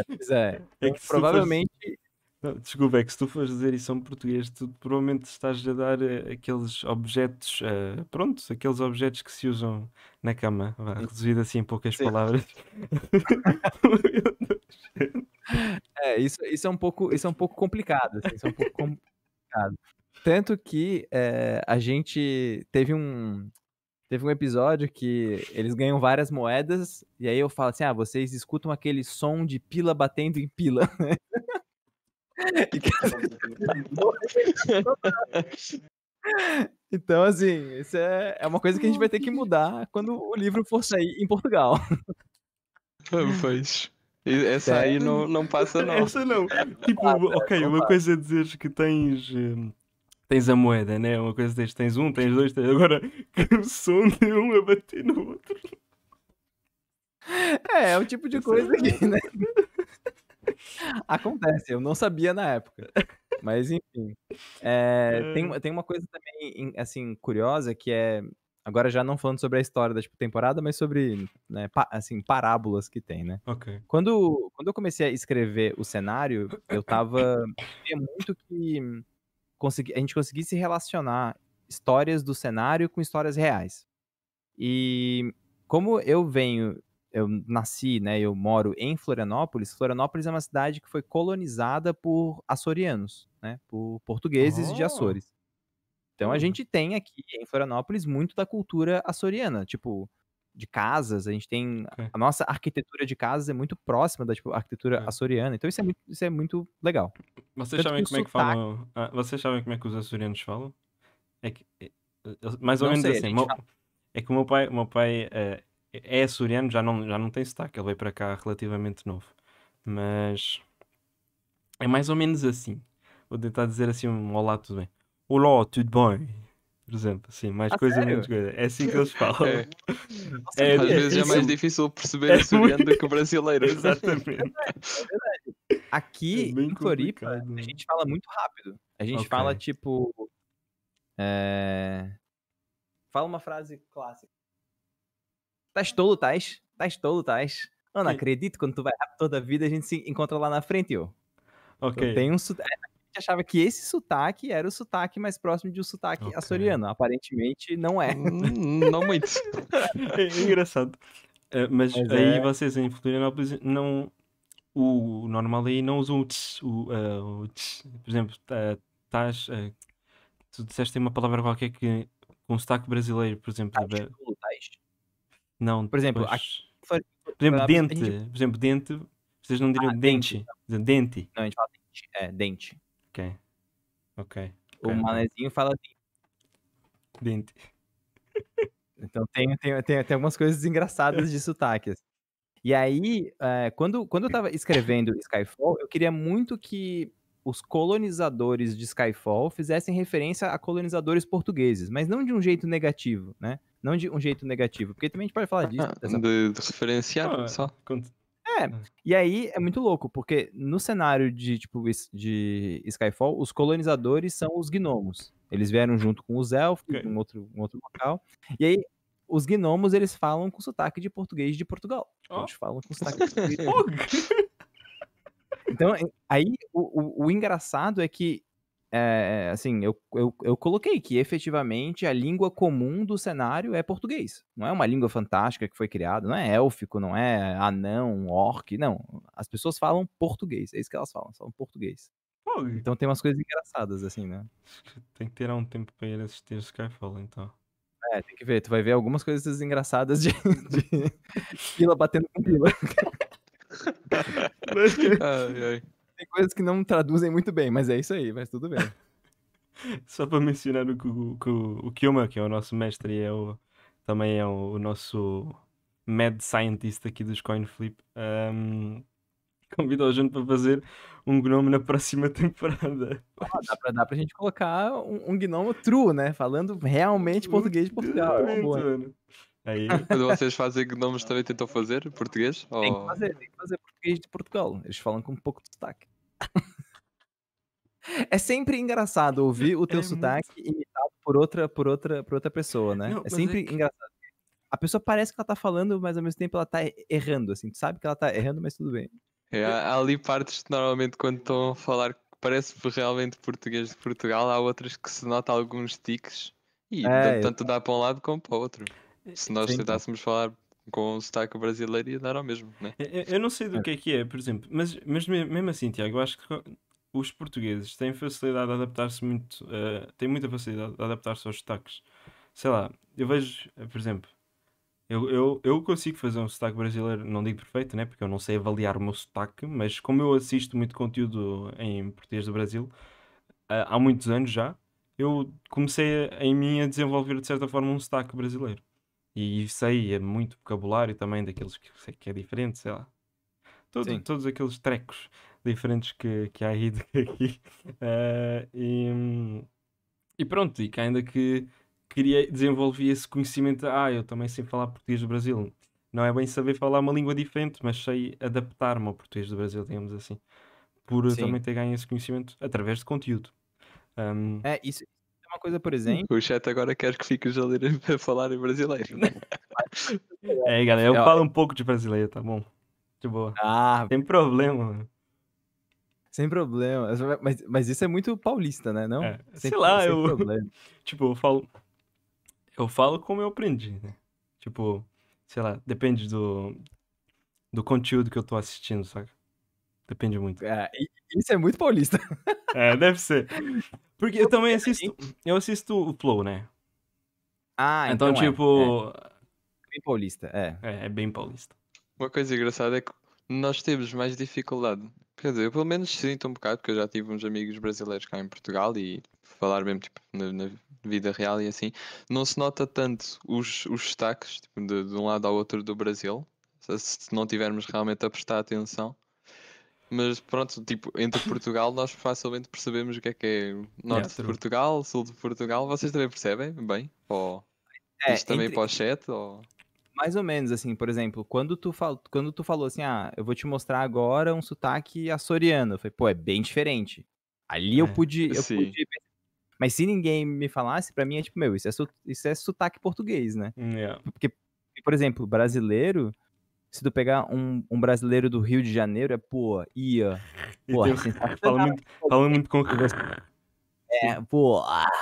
Pois é. É Então, que se tu fores. provavelmente. Não, desculpa, é que se tu fores dizer isso a um português, tu provavelmente estás a dar aqueles objetos, pronto, aqueles objetos que se usam na cama, vá, reduzido assim em poucas Sim. palavras. Isso é um pouco complicado, assim, isso é um pouco complicado. Tanto que a gente teve um episódio que eles ganham várias moedas, e aí eu falo assim: vocês escutam aquele som de pila batendo em pila. E que- Então, assim, isso é uma coisa que a gente vai ter que mudar quando o livro for sair em Portugal. pois. Essa aí não passa, não. Essa não. Tipo, ok, uma coisa é dizeres que tens a moeda, né? Uma coisa tens um, tens dois, agora que o som de um a bater no outro. É o tipo de coisa que, né? Acontece, eu não sabia na época. Mas enfim. Tem uma coisa também, assim, curiosa, que é. Agora já não falando sobre a história da tipo, temporada, mas sobre, né, assim, parábolas que tem, né? Ok. Quando eu comecei a escrever o cenário, eu queria muito que a gente conseguisse relacionar histórias do cenário com histórias reais. E como eu nasci, né, eu moro em Florianópolis. Florianópolis é uma cidade que foi colonizada por açorianos, né, por portugueses de Oh, Açores. Então a oh, gente tem aqui em Florianópolis muito da cultura açoriana, tipo, de casas, a gente tem ok. a nossa arquitetura de casas é muito próxima da, tipo, arquitetura Ok. açoriana. Então isso é muito legal. Vocês Tanto sabem que o como é que sotaque, falam? Vocês sabem como é que os açorianos falam? É que, mais ou não menos sei, a assim. gente fala. É que o meu pai é açoriano, já não tem sotaque, ele veio para cá relativamente novo. Mas é mais ou menos assim. Vou tentar dizer assim um olá, tudo bem. Olá, tudo bem? Por exemplo, assim, mais coisa, menos Sério? coisa. É assim que eles falam. É. Não É Às sabia vezes é mais disso. difícil perceber É açoriano muito- do que o brasileiro. Exatamente. É Aqui bem em Floripa, complicado. a gente fala muito rápido. A gente Ok. fala tipo. Fala uma frase clássica. Estás tolo, estás? Estás tolo, estás? Eu não Ok. acredito, quando tu vai rápido toda a vida, a gente se encontra lá na frente, ó. Ok. Então tem um sotaque. A gente achava que esse sotaque era o sotaque mais próximo de um sotaque Ok. açoriano. Aparentemente não é. Não muito. É engraçado. Mas Mas aí vocês em Florianópolis não. O normal aí não usam o tss. Por exemplo, estás. Tu disseste aí uma palavra qualquer que com sotaque brasileiro, por exemplo, Tais, tolo, tais. não, Por exemplo, aqui, depois. Por exemplo, a dente. gente... Por exemplo, dente. Vocês não diriam dente. dente. Dente. Não, a gente fala dente. É, dente. Ok. Ok. O manezinho fala dente. Dente. Então tem algumas coisas engraçadas de sotaques. E aí, quando eu tava escrevendo Skyfall, eu queria muito que os colonizadores de Skyfall fizessem referência a colonizadores portugueses, mas não de um jeito negativo, né? Não de um jeito negativo, porque também a gente pode falar disso. De referenciar Ah, só. E aí é muito louco, porque no cenário de, tipo, de Skyfall, os colonizadores são os gnomos. Eles vieram junto com os elfos, Ok. um outro local. E aí, os gnomos, eles falam com sotaque de português de Portugal. Oh. Eles falam com sotaque de português de Portugal. Então, aí, o engraçado é que, assim, eu coloquei que efetivamente a língua comum do cenário é português. Não é uma língua fantástica que foi criada, não é élfico, não é anão, orc, não. As pessoas falam português, é isso que elas falam português. Fogo. Então tem umas coisas engraçadas, assim, né? Tem que tirar um tempo para ir assistir Skyfall, então. Tem que ver, tu vai ver algumas coisas engraçadas de pila batendo com pila. Tem coisas que não traduzem muito bem, mas é isso aí, mas tudo bem. Só para mencionar o Kyoma, que é o nosso mestre e também é o nosso mad scientist aqui dos Coin Flip, convidou a gente para fazer um gnome na próxima temporada. Dá pra gente colocar um gnomo true, né? Falando realmente português de Portugal. É uma boa. Mano. Aí, Quando vocês fazem gnomos também tentam fazer português? tem que fazer português de Portugal. Eles falam com um pouco de sotaque. É sempre engraçado ouvir o teu sotaque imitado por outra pessoa, né? Não, É mas sempre é que- engraçado. A pessoa parece que ela tá falando, mas ao mesmo tempo ela tá errando, assim. Tu sabe que ela tá errando, mas tudo bem. Há ali partes que normalmente quando estão a falar que parece realmente português de Portugal, há outras que se nota alguns tiques e tanto dá para um lado como para o outro. Se nós Sim. tentássemos falar com o sotaque brasileiro ia dar ao mesmo, né? eu não sei do que é, por exemplo, mas mesmo assim, Tiago, eu acho que os portugueses têm facilidade de adaptar-se muito, têm muita facilidade de adaptar-se aos sotaques. Sei lá, eu vejo, por exemplo, eu consigo fazer um sotaque brasileiro, não digo perfeito, né? Porque eu não sei avaliar o meu sotaque, mas como eu assisto muito conteúdo em português do Brasil, há muitos anos já, eu comecei em mim a desenvolver de certa forma um sotaque brasileiro. E sei, é muito vocabulário também daqueles que sei que é diferente, sei lá. Sim. Todos aqueles trecos diferentes que há aí aqui. E pronto, e que ainda que desenvolvi esse conhecimento. Eu também sei falar português do Brasil. Não é bem saber falar uma língua diferente, mas sei adaptar-me ao português do Brasil, digamos assim. Por eu Sim. também ter ganho esse conhecimento através de conteúdo. Isso é uma coisa, por exemplo. O chat agora quer que fiques a ler a falar em brasileiro. Galera, eu falo um pouco de brasileiro, tá bom? De boa. Tem problema, mano. Sem problema. Mas isso é muito paulista, né? Não? Sei lá, sem problema. Tipo, eu falo como eu aprendi, né? Tipo, sei lá, depende do conteúdo que eu tô assistindo, saca? Depende muito. Isso é muito paulista. Deve ser. Porque eu também assisto o Flow, né? Então, tipo... bem paulista, É bem paulista. Uma coisa engraçada é que nós temos mais dificuldade. Quer dizer, eu pelo menos sinto um bocado, porque eu já tive uns amigos brasileiros cá em Portugal e falar mesmo tipo, na vida real e assim, não se nota tanto os sotaques tipo, de um lado ao outro do Brasil, se não tivermos realmente a prestar atenção. Mas pronto, tipo, entre Portugal nós facilmente percebemos o que é norte de true. Portugal, sul de Portugal. Vocês também percebem bem? Ou isto também para o chat? Ou... Mais ou menos, assim, por exemplo, quando tu falou assim, eu vou te mostrar agora um sotaque açoriano, eu falei, pô, é bem diferente. Ali eu pude sim. mas se ninguém me falasse, pra mim é tipo, meu, isso é sotaque português, né? Porque, por exemplo, brasileiro, se tu pegar um brasileiro do Rio de Janeiro, Fala muito com...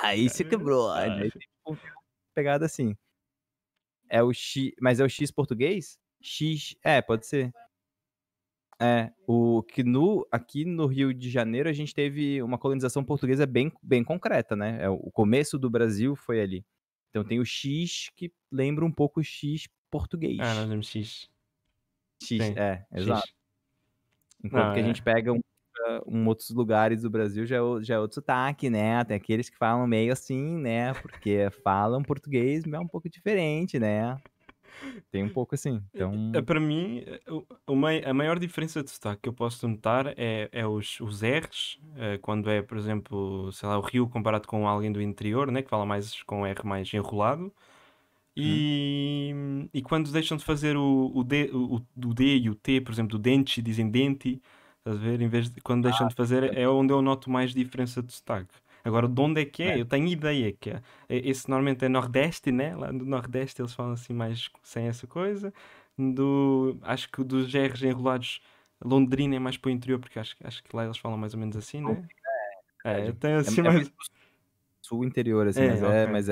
aí se quebrou. Aí tem uma pegada assim. É o X, mas é o X português? X, pode ser. Aqui no Rio de Janeiro a gente teve uma colonização portuguesa bem concreta, né? O começo do Brasil foi ali. Então tem o X que lembra um pouco o X Ah, nós português. temos X. X, Sim, exato. X. Enquanto Não, que a gente pega outros lugares do Brasil já é outro sotaque, né? Tem aqueles que falam meio assim, né? Porque falam português, mas é um pouco diferente, né? Tem um pouco assim. Então, Para mim, a maior diferença de sotaque que eu posso notar é os R's, quando é, por exemplo, sei lá, o Rio comparado com alguém do interior, né, que fala mais com R mais enrolado, e, e quando deixam de fazer o D e o T, por exemplo, do dente, dizem dente, estás a ver? Em vez de, quando deixam de fazer, é onde eu noto mais diferença de sotaque. Agora, de onde é que é? Eu tenho ideia que é. Esse normalmente é Nordeste, né? Lá no Nordeste eles falam assim mais sem essa coisa. Acho que dos R's enrolados, Londrina é mais para o interior, porque acho que lá eles falam mais ou menos assim, né? É, verdade. tem assim É mais mais. sul interior, assim, É, ok. mas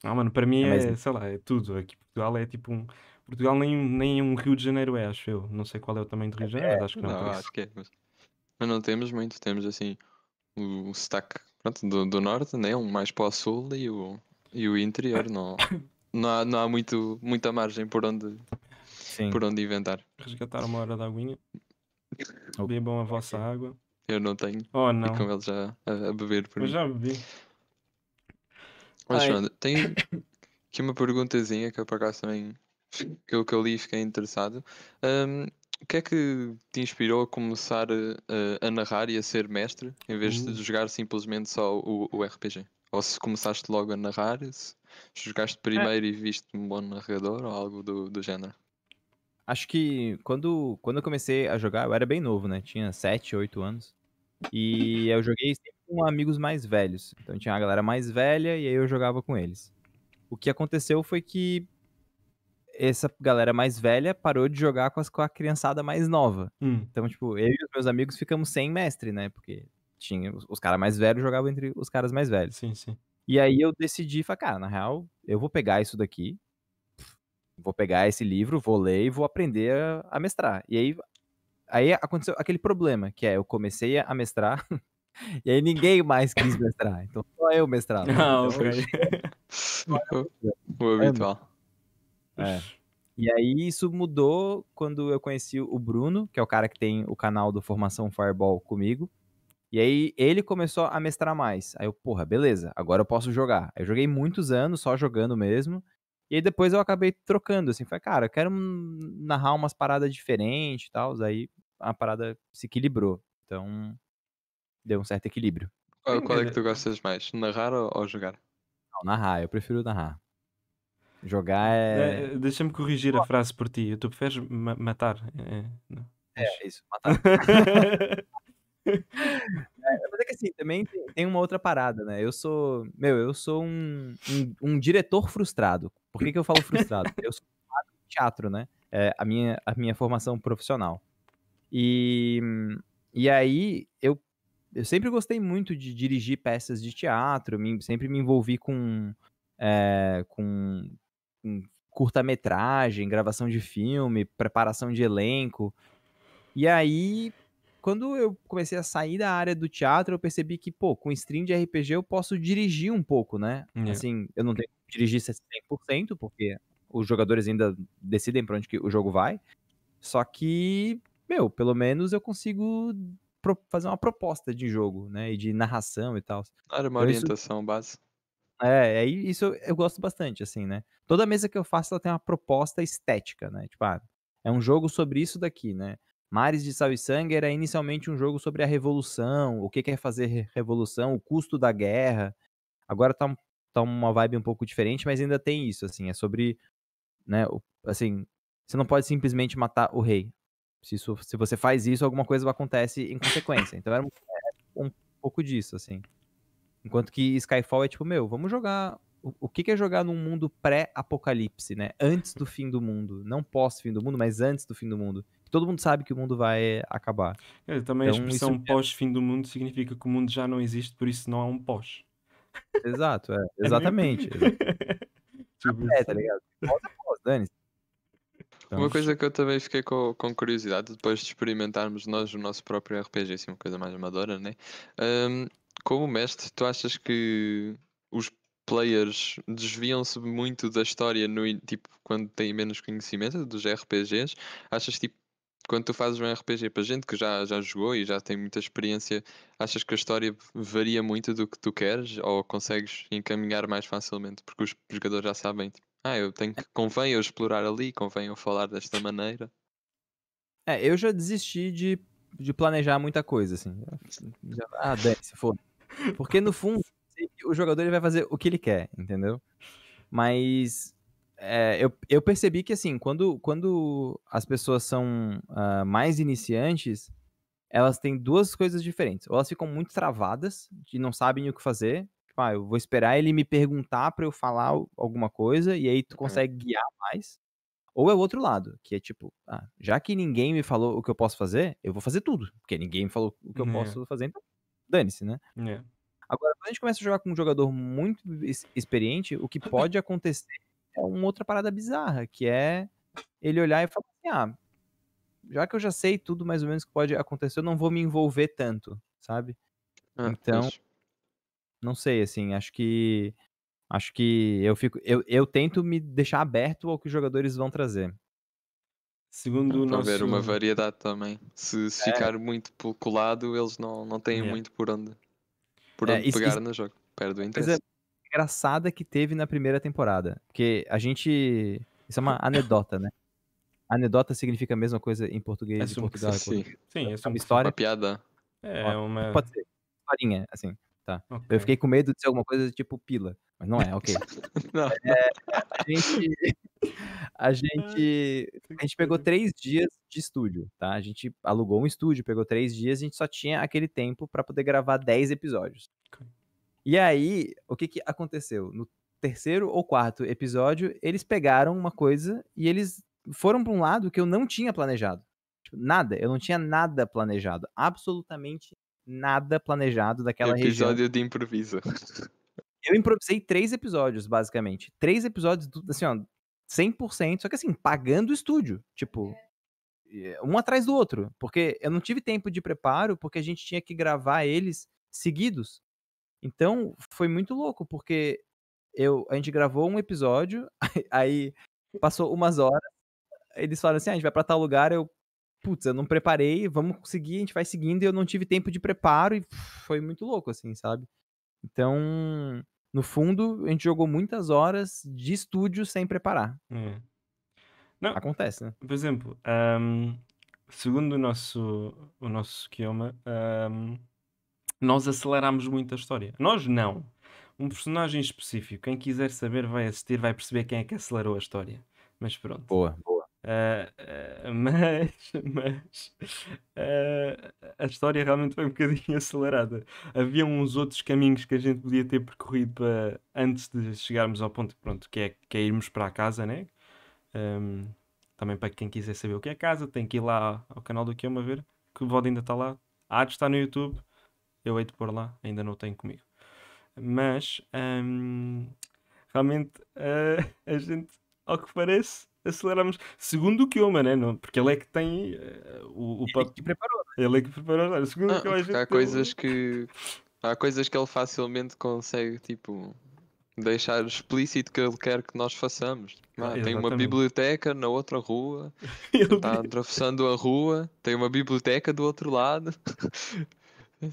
Ah, mano, para mim é mais. é, sei lá, é tudo. Aqui Portugal é tipo um. Portugal nem um Rio de Janeiro é, acho eu. Não sei qual é o tamanho do Rio de Janeiro, mas acho que não, por Não, isso. acho que é. Mas não temos muito. Temos assim o sotaque pronto, do norte, né? Um mais para o sul e o interior. Não há muita margem Sim. por onde inventar. Resgatar uma hora da aguinha. O- Bebam a vossa água. Eu não tenho. Oh, E não. com eles a beber por Mas mim. já bebi. Mas Ai. Joana, tem aqui uma perguntazinha que eu por acaso também que eu li e fiquei interessado. Ahm, o que é que te inspirou a começar a narrar e a ser mestre em vez de Uh. jogar simplesmente só o RPG? Ou se começaste logo a narrar, se jogaste É, primeiro e viste um bom narrador ou algo do género? acho que quando eu comecei a jogar, eu era bem novo, né? Tinha 7, 8 anos. E eu joguei sempre com amigos mais velhos. Então tinha a galera mais velha e aí eu jogava com eles. O que aconteceu foi que essa galera mais velha parou de jogar com a criançada mais nova. Hum. Então, tipo, eu e os meus amigos ficamos sem mestre, né? Porque tinha os caras mais velhos jogavam entre os caras mais velhos. Sim, sim. E aí eu decidi, falei, cara, na real, eu vou pegar isso daqui, vou pegar esse livro, vou ler e vou aprender a mestrar. E aí aconteceu aquele problema, que é eu comecei a mestrar e aí ninguém mais quis mestrar. Então só eu mestrava. Ah, Então ok. eu O habitual. É. E aí isso mudou quando eu conheci o Bruno, que é o cara que tem o canal do Formação Fireball comigo. E aí ele começou a mestrar mais. Aí eu, porra, beleza, agora eu posso jogar. Eu joguei muitos anos só jogando mesmo. E aí depois eu acabei trocando, assim, falei, cara, eu quero narrar umas paradas diferentes e tal. Aí a parada se equilibrou. Então, deu um certo equilíbrio. Sim, Qual é que tu gostas mais? Narrar ou jogar? Não, narrar, eu prefiro narrar. Jogar é. Deixa-me corrigir a frase por ti. Tu preferes matar? Não. É isso, matar. Mas é que assim, também tem uma outra parada, né? Eu sou um diretor frustrado. Por que que eu falo frustrado? Eu sou formado em teatro, né? É a minha formação profissional. E, e aí, eu sempre gostei muito de dirigir peças de teatro, sempre me envolvi com curta-metragem, gravação de filme, preparação de elenco. E aí, quando eu comecei a sair da área do teatro, eu percebi que, pô, com stream de RPG eu posso dirigir um pouco, né? Yeah. Assim, eu não tenho que dirigir 100%, porque os jogadores ainda decidem pra onde que o jogo vai. Só que, meu, pelo menos eu consigo fazer uma proposta de jogo, né? E de narração e tal. Dar uma Então isso orientação base. isso eu gosto bastante, assim, né? Toda mesa que eu faço, ela tem uma proposta estética, né? Tipo, é um jogo sobre isso daqui, né? Mares de Sal e Sangue era inicialmente um jogo sobre a revolução, o que que é fazer revolução, o custo da guerra. Agora tá uma vibe um pouco diferente, mas ainda tem isso, assim, é sobre, né, assim, você não pode simplesmente matar o rei. Se você faz isso, alguma coisa acontece em consequência. Então era um pouco disso, assim. Enquanto que Skyfall é tipo, meu, vamos jogar. O que que é jogar num mundo pré-apocalipse, né? Antes do fim do mundo. Não pós-fim do mundo, mas antes do fim do mundo. Todo mundo sabe que o mundo vai acabar. Também a Então, isso. expressão pós-fim do mundo significa que o mundo já não existe, por isso não há um pós. Exato, É mesmo? exatamente. Tipo Tá isso. ligado? Pós é pós, dane-se. Então, Uma coisa que eu também fiquei com curiosidade, depois de experimentarmos nós o nosso próprio RPG, assim, uma coisa mais amadora, né? Ahm, Como mestre, tu achas que os players desviam-se muito da história tipo, quando têm menos conhecimento dos RPGs? Achas tipo, quando tu fazes um RPG para gente que já jogou e já tem muita experiência, achas que a história varia muito do que tu queres ou consegues encaminhar mais facilmente? Porque os jogadores já sabem, tipo, eu tenho que. Convém eu explorar ali, convém eu falar desta maneira. eu já desisti de planejar muita coisa, assim. Dane-se, foda. Porque no fundo, sei que o jogador ele vai fazer o que ele quer, entendeu? Mas eu percebi que, assim, quando as pessoas são mais iniciantes, elas têm duas coisas diferentes. Ou elas ficam muito travadas, e não sabem o que fazer. Tipo, eu vou esperar ele me perguntar pra eu falar alguma coisa, e aí tu consegue guiar mais. Ou é o outro lado, que é tipo, já que ninguém me falou o que eu posso fazer, eu vou fazer tudo. Porque ninguém me falou o que eu Yeah, posso fazer, então dane-se, né? yeah. Agora, quando a gente começa a jogar com um jogador muito experiente, o que pode acontecer é uma outra parada bizarra, que é ele olhar e falar assim, já que eu já sei tudo mais ou menos que pode acontecer, eu não vou me envolver tanto, sabe? Então, Fixe. não sei, assim, acho que eu tento me deixar aberto ao que os jogadores vão trazer. Segundo o Para haver uma nosso. variedade também. Se ficar muito pelo colado, eles não têm Yeah. muito por onde Isso pegar no jogo. Perde o coisa interesse. engraçada que teve na primeira temporada. Porque a gente. Isso é uma anedota, né? Anedota significa a mesma coisa em português de Assumo que Portugal. sim. e Sim, Sim, É assumo uma que sim. uma história. piada. É uma. Pode ser. Historinha, assim. Tá. Ok. Eu fiquei com medo de ser alguma coisa tipo pila. Mas não é, ok. Não, A gente. A Ai, gente. puta A que gente pegou pariu. 3 dias de estúdio, tá? A gente alugou um estúdio, pegou 3 dias, a gente só tinha aquele tempo pra poder gravar 10 episódios. Ok. E aí, o que que aconteceu? No terceiro ou quarto episódio, eles pegaram uma coisa e eles foram pra um lado que eu não tinha planejado. Tipo, nada, eu não tinha nada planejado. Absolutamente nada planejado daquela região. episódio de improviso. Eu improvisei 3 episódios, basicamente. 3 episódios, assim, ó, 100%, só que assim, pagando o estúdio. Tipo, um atrás do outro. Porque eu não tive tempo de preparo, porque a gente tinha que gravar eles seguidos. Então, foi muito louco, porque a gente gravou um episódio, aí passou umas horas, eles falaram assim: a gente vai pra tal lugar, putz, eu não preparei, vamos seguir, a gente vai seguindo, e eu não tive tempo de preparo, e foi muito louco, assim, sabe? Então, no fundo, a gente jogou muitas horas de estúdio sem preparar. É. Não, Acontece, né? por exemplo, segundo o nosso Kioma, nós aceleramos muito a história. Nós não. Um personagem específico, quem quiser saber vai assistir, vai perceber quem é que acelerou a história. Mas pronto. Boa, boa. Mas a história realmente foi um bocadinho acelerada. Havia uns outros caminhos que a gente podia ter percorrido antes de chegarmos ao ponto pronto, que é irmos para a casa, né? Um, Também para quem quiser saber o que é casa, tem que ir lá ao canal do Kioma ver, que o VOD ainda está lá. A arte está no YouTube, eu hei de pôr lá, ainda não tenho comigo. Mas realmente a gente, ao que parece, aceleramos. Segundo o Kioma, né? Não, porque ele é que tem o Ele que preparou. ele é que preparou. Segundo o que a Porque gente há coisas que ele facilmente consegue, tipo, deixar explícito que ele quer que nós façamos. Tem uma Exatamente. biblioteca na outra rua, Ele está atravessando a rua, tem uma biblioteca do outro lado.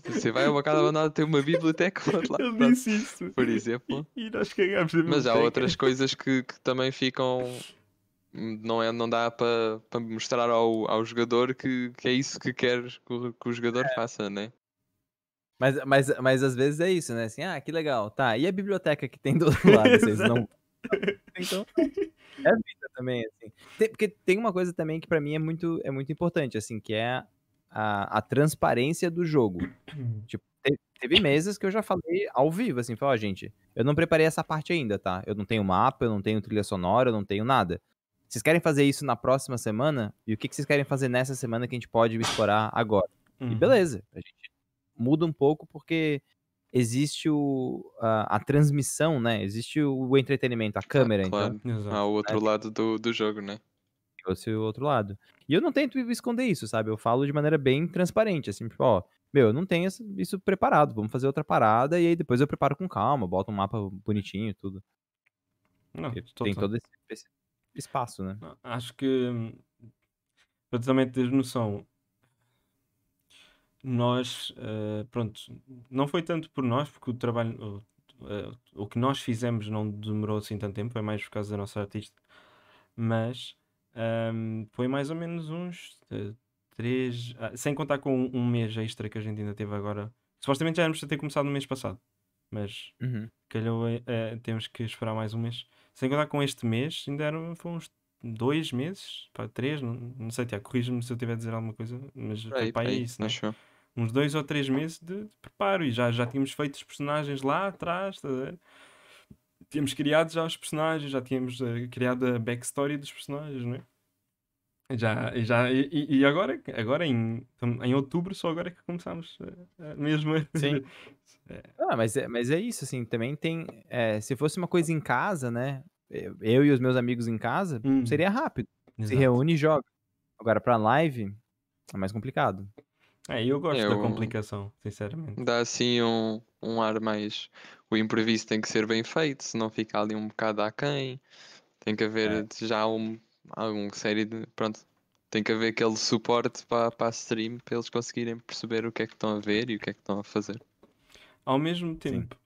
Você vai a uma casa abandonada, tem uma biblioteca do outro lado. ele Pronto, disse isso. por exemplo. E nós cagámos a Mas há biblioteca. outras coisas que também ficam. Não dá para mostrar ao jogador que é isso que quer que o jogador faça, né? Mas às vezes é isso, né? Assim, que legal. Tá, e a biblioteca que tem do outro lado? Vocês não. Então, é vida também, assim. Porque tem uma coisa também que pra mim é muito importante, assim, que é a transparência do jogo. Tipo, teve mesas que eu já falei ao vivo, assim, falei, gente, eu não preparei essa parte ainda, tá? Eu não tenho mapa, eu não tenho trilha sonora, eu não tenho nada. Vocês querem fazer isso na próxima semana? E o que vocês querem fazer nessa semana que a gente pode explorar agora? E beleza, a gente muda um pouco porque existe a transmissão, né? Existe o entretenimento, a câmera, então Claro, há o outro lado do jogo, né? trouxe o outro lado. E eu não tento esconder isso, sabe? Eu falo de maneira bem transparente, assim, tipo, ó, meu, eu não tenho isso preparado, vamos fazer outra parada e aí depois eu preparo com calma, boto um mapa bonitinho e tudo. Não, Porque tem total. todo esse espaço, né? Acho que, para tu também teres noção, nós, pronto, não foi tanto por nós, porque o trabalho, o que nós fizemos não demorou assim tanto tempo, foi mais por causa da nossa artista, mas foi mais ou menos uns 3, sem contar com um mês extra que a gente ainda teve agora. Supostamente já éramos a ter começado no mês passado, mas Uhum. calhou, temos que esperar mais um mês. Sem contar com este mês, ainda foi uns 2 meses, pá, 3, não sei, Tiago, corrija-me se eu estiver a dizer alguma coisa, mas foi Por para aí aí, isso, né? acho eu. Uns 2 ou 3 meses de preparo e já tínhamos feito os personagens lá atrás, tá a ver? Tínhamos criado já os personagens, já tínhamos criado a backstory dos personagens, não é? E agora em outubro, só agora é que começámos mesmo a Sim. fazer. É, Mas é isso, assim, também tem. Se fosse uma coisa em casa, né? Eu e os meus amigos em casa, seria rápido. Se exato. reúne e joga. Agora, pra live, é mais complicado. Eu gosto da Eu complicação, sinceramente. dá assim um ar mais. O imprevisto tem que ser bem feito, senão fica ali um bocado aquém. Tem que É. haver já alguma série de. Pronto. Tem que haver aquele suporte para a stream para eles conseguirem perceber o que é que estão a ver e o que é que estão a fazer. Ao mesmo Sim. tempo,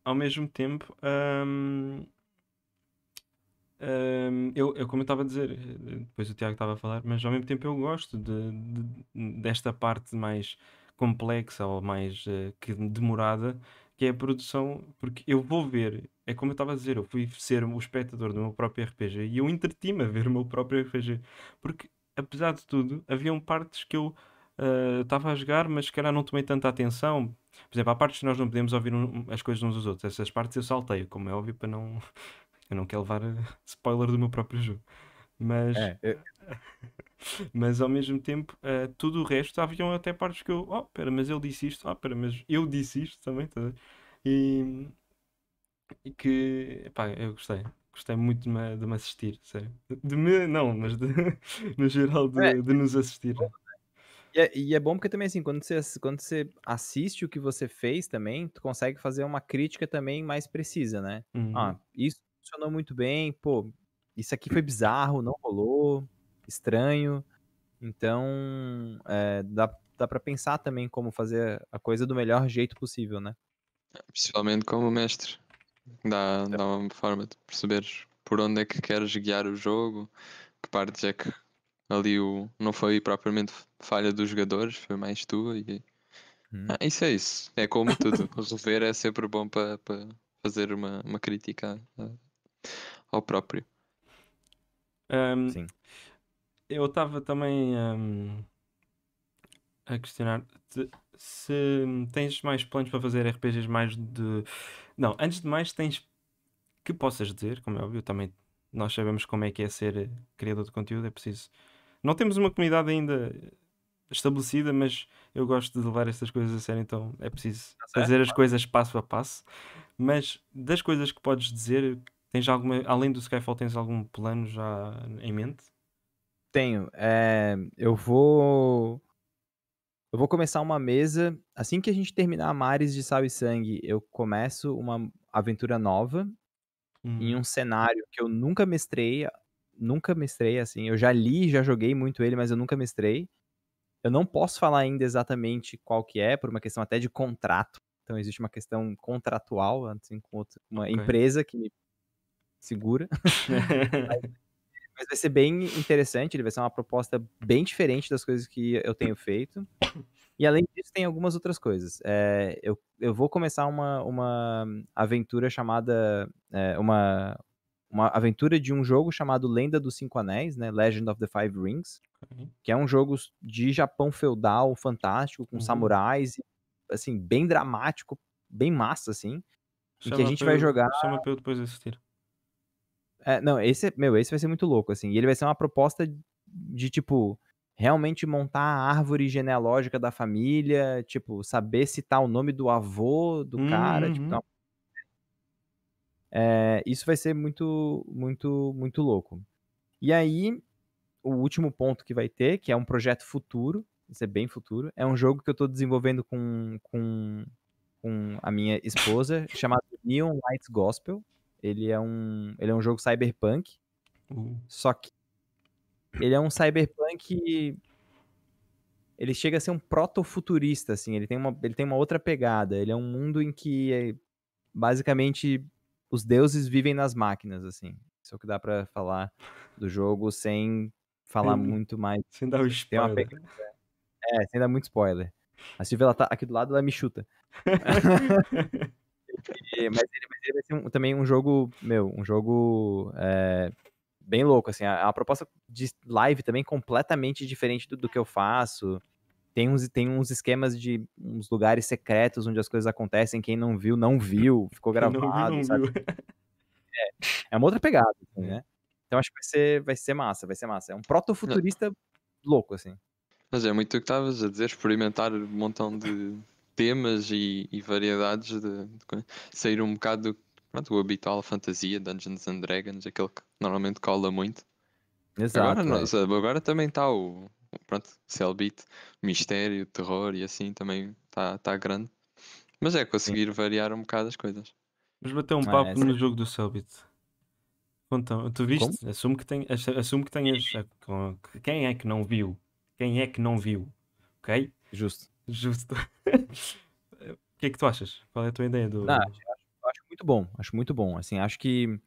como eu estava a dizer, depois o Tiago estava a falar, mas ao mesmo tempo eu gosto desta parte mais complexa ou mais demorada, que é a produção, porque eu vou ver, é como eu estava a dizer, eu fui ser o espectador do meu próprio RPG e eu entreti-me a ver o meu próprio RPG, porque apesar de tudo, haviam partes que eu estava a jogar, mas se calhar não tomei tanta atenção. Por exemplo, há partes que nós não podemos ouvir as coisas uns dos outros, essas partes eu saltei, como é óbvio, para não. Eu não quero levar spoiler do meu próprio jogo. Mas, É, eu- mas ao mesmo tempo, tudo o resto, haviam até partes que eu, oh, pera, mas ele disse isto, pera, mas eu disse isto também, tá a ver? E, e que, pá, eu gostei. Gostei muito de me assistir, sério. Não, mas no geral é, de nos assistir. e é bom porque também, assim, quando você assiste o que você fez também, tu consegue fazer uma crítica também mais precisa, né? Uhum. Ah, isso funcionou muito bem, pô, isso aqui foi bizarro, não rolou, estranho. Então, dá pra pensar também como fazer a coisa do melhor jeito possível, né? Principalmente como mestre. Dá uma forma de perceberes por onde é que queres guiar o jogo, que partes é que ali não foi propriamente falha dos jogadores, foi mais tua. Hum. Isso é isso. É como tudo. Rever é sempre bom para fazer uma crítica ao próprio. Ahm, Sim. eu estava também a questionar-te se tens mais planos para fazer RPGs mais de. Não, antes de mais, tens que possas dizer, como é óbvio, também nós sabemos como é que é ser criador de conteúdo, é preciso. Não temos uma comunidade ainda estabelecida, mas eu gosto de levar estas coisas a sério, então é preciso Tá certo? fazer as coisas passo a passo. Mas das coisas que podes dizer, tens alguma, além do Skyfall, tens algum plano já em mente? Tenho. Eu vou começar uma mesa. Assim que a gente terminar Mares de Sal e Sangue, eu começo uma aventura nova em Uhum. um cenário que eu nunca mestrei. Nunca mestrei, assim. Eu já li, já joguei muito ele, mas eu nunca mestrei. Eu não posso falar ainda exatamente qual que é, por uma questão até de contrato. Então existe uma questão contratual, assim, com uma Ok. empresa que me segura. Mas vai ser bem interessante, ele vai ser uma proposta bem diferente das coisas que eu tenho feito. E além disso, tem algumas outras coisas. Eu vou começar uma aventura chamada. Uma aventura de um jogo chamado Lenda dos Cinco Anéis, né? Legend of the Five Rings, Ok. que é um jogo de Japão feudal, fantástico, com Uhum. samurais, e, assim, bem dramático, bem massa, assim, em que a Chama gente para vai eu, jogar. chama para eu depois assistir. Não, esse vai ser muito louco, assim. E ele vai ser uma proposta de, tipo, realmente montar a árvore genealógica da família, tipo, saber citar o nome do avô do cara, tipo, Uhum. isso vai ser muito, muito, muito louco. E aí, o último ponto que vai ter, que é um projeto futuro, isso é bem futuro, é um jogo que eu tô desenvolvendo com a minha esposa, chamado Neon Lights Gospel. Ele é um jogo cyberpunk, Uh, só que ele é um cyberpunk. Ele chega a ser um proto-futurista, assim. Ele tem uma outra pegada. Ele é um mundo em que, basicamente, os deuses vivem nas máquinas, assim. Isso é o que dá pra falar do jogo sem falar sem, muito mais. sem dar o Tem uma spoiler. pegada. Sem dar muito spoiler. A Silvia, ela tá aqui do lado, ela me chuta. Mas ele vai ser também um jogo, um jogo bem louco, assim. A proposta de live também completamente diferente do que eu faço. Tem uns esquemas de uns lugares secretos onde as coisas acontecem. Quem não viu, não viu. Ficou Quem não viu, gravado, não sabe? viu. É uma outra pegada, assim, É. né? Então acho que vai ser massa, vai ser massa. É um proto-futurista louco, assim. Mas é muito o que estavas a dizer, experimentar um montão de temas e variedades de coisa. Sair um bocado do pronto, o habitual fantasia, Dungeons and Dragons, aquele que normalmente cola muito. Agora, Exato, sabe, agora também está pronto, Cellbit, mistério, terror e assim também está grande. Mas é conseguir variar um bocado as coisas. Vamos bater um É, papo no jogo do Cellbit. Então, tu Como? viste? Assumo que tenhas. Quem é que não viu? Quem é que não viu? Ok? Justo. Justo. O que é que tu achas? Qual é a tua ideia do. Não, acho muito bom, acho muito bom. Assim, acho que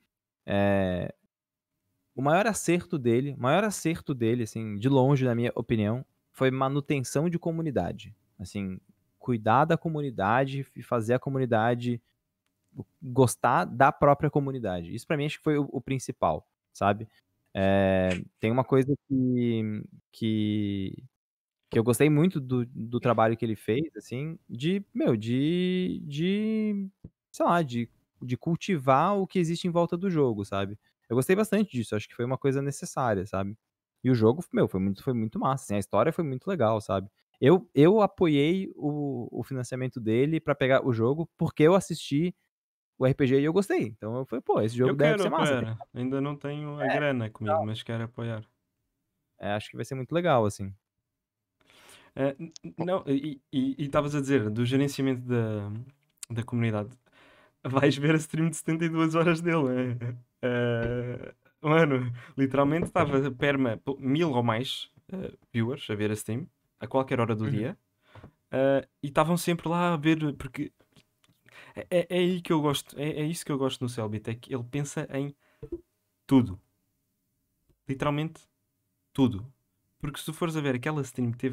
o maior acerto dele, assim, de longe, na minha opinião, foi manutenção de comunidade. Assim, cuidar da comunidade e fazer a comunidade gostar da própria comunidade. Isso pra mim acho que foi o principal, sabe? Tem uma coisa que eu gostei muito do trabalho que ele fez, assim, sei lá, de cultivar o que existe em volta do jogo, sabe? Eu gostei bastante disso, acho que foi uma coisa necessária, sabe? E o jogo, foi muito massa, assim, a história foi muito legal, sabe? Eu apoiei o financiamento dele pra pegar o jogo porque eu assisti o RPG e eu gostei. Então eu falei, pô, esse Eu jogo deve quero ser massa. apoiar. Ainda não tenho a grana comigo, mas quero apoiar. Acho que vai ser muito legal, assim. Não, e estavas a dizer do gerenciamento da comunidade. Vais ver a stream de 72 horas dele. Mano, literalmente estava perma 1000 ou mais viewers a ver a stream a qualquer hora do Uhum. dia. E estavam sempre lá a ver, porque é aí que eu gosto, é isso que eu gosto no Cellbit, é que ele pensa em tudo, literalmente tudo. Porque se tu fores a ver aquela stream que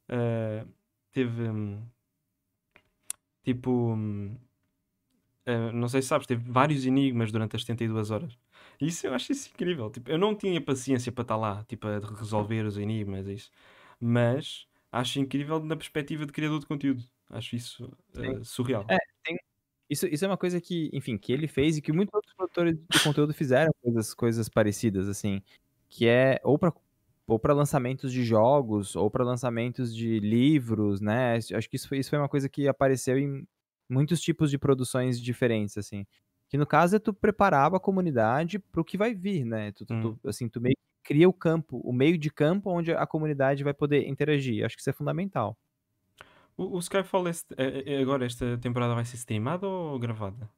ah, teve tipo, não sei se sabes, teve vários enigmas durante as 72 horas. Isso eu acho isso incrível. Tipo, eu não tinha paciência para estar lá, tipo, a resolver os enigmas, isso. Mas acho incrível na perspectiva de criador de conteúdo. Acho isso Sim. surreal. Tem, isso é uma coisa que, enfim, que ele fez e que muitos outros produtores de conteúdo fizeram coisas parecidas, assim, que é ou para lançamentos de jogos, ou para lançamentos de livros, né? Acho que isso foi uma coisa que apareceu em muitos tipos de produções diferentes, assim. Que no caso é tu preparar a comunidade para o que vai vir, né? Assim, tu meio que cria o campo, o meio de campo onde a comunidade vai poder interagir. Acho que isso é fundamental. O Skyfall agora, esta temporada vai ser streamada ou gravada?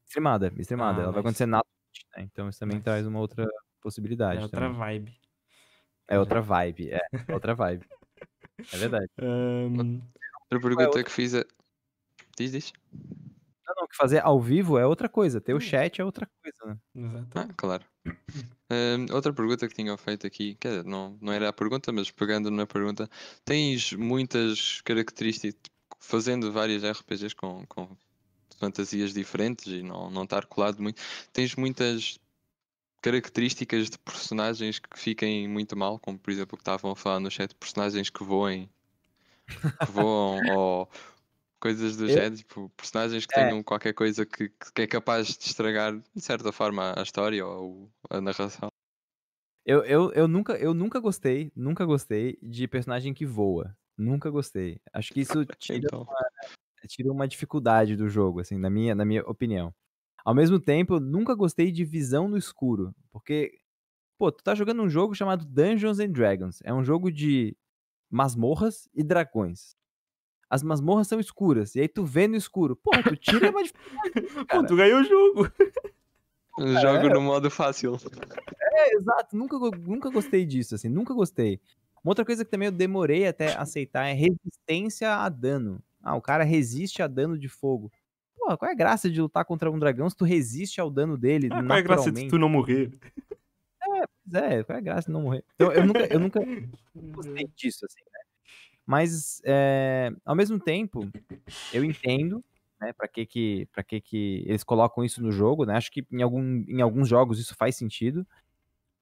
Streamada. Ah, Ela vai acontecer nice. na Twitch, né? Então isso também Nice. traz uma outra É possibilidade outra também. vibe. É outra vibe, outra vibe. É verdade. Ahm, Outra pergunta que fiz é. Diz. Não, que fazer ao vivo é outra coisa, ter o chat é outra coisa, né? Exato. Claro. Outra pergunta que tinham feito aqui, quer dizer, não era a pergunta, mas pegando na pergunta, tens muitas características, fazendo várias RPGs com fantasias diferentes e não estar colado muito, tens muitas características de personagens que fiquem muito mal, como por exemplo o que estavam a falar no chat, personagens que voam ou coisas do Eu, género, tipo, personagens que é, tenham qualquer coisa que é capaz de estragar de certa forma a história ou a narração. nunca gostei de personagem que voa. Nunca gostei. Acho que isso Então, tira uma dificuldade do jogo, assim, na minha opinião. Ao mesmo tempo, eu nunca gostei de visão no escuro, porque Pô, tu tá jogando um jogo chamado Dungeons and Dragons. É um jogo de masmorras e dragões. As masmorras são escuras, e aí tu vê no escuro. Porra, tu tira uma dificuldade, Pô, cara. tu ganhou o jogo. Jogo no modo fácil. Exato, nunca gostei disso, assim, nunca gostei. Uma outra coisa que também eu demorei até aceitar é resistência a dano. Ah, o cara resiste a dano de fogo. Porra, qual é a graça de lutar contra um dragão se tu resiste ao dano dele Qual é a graça de naturalmente? tu não morrer? Pois é, qual é a graça de não morrer? Então eu nunca gostei disso, assim, né? Mas, ao mesmo tempo, eu entendo, né, pra que eles colocam isso no jogo, né? Acho que em alguns jogos isso faz sentido,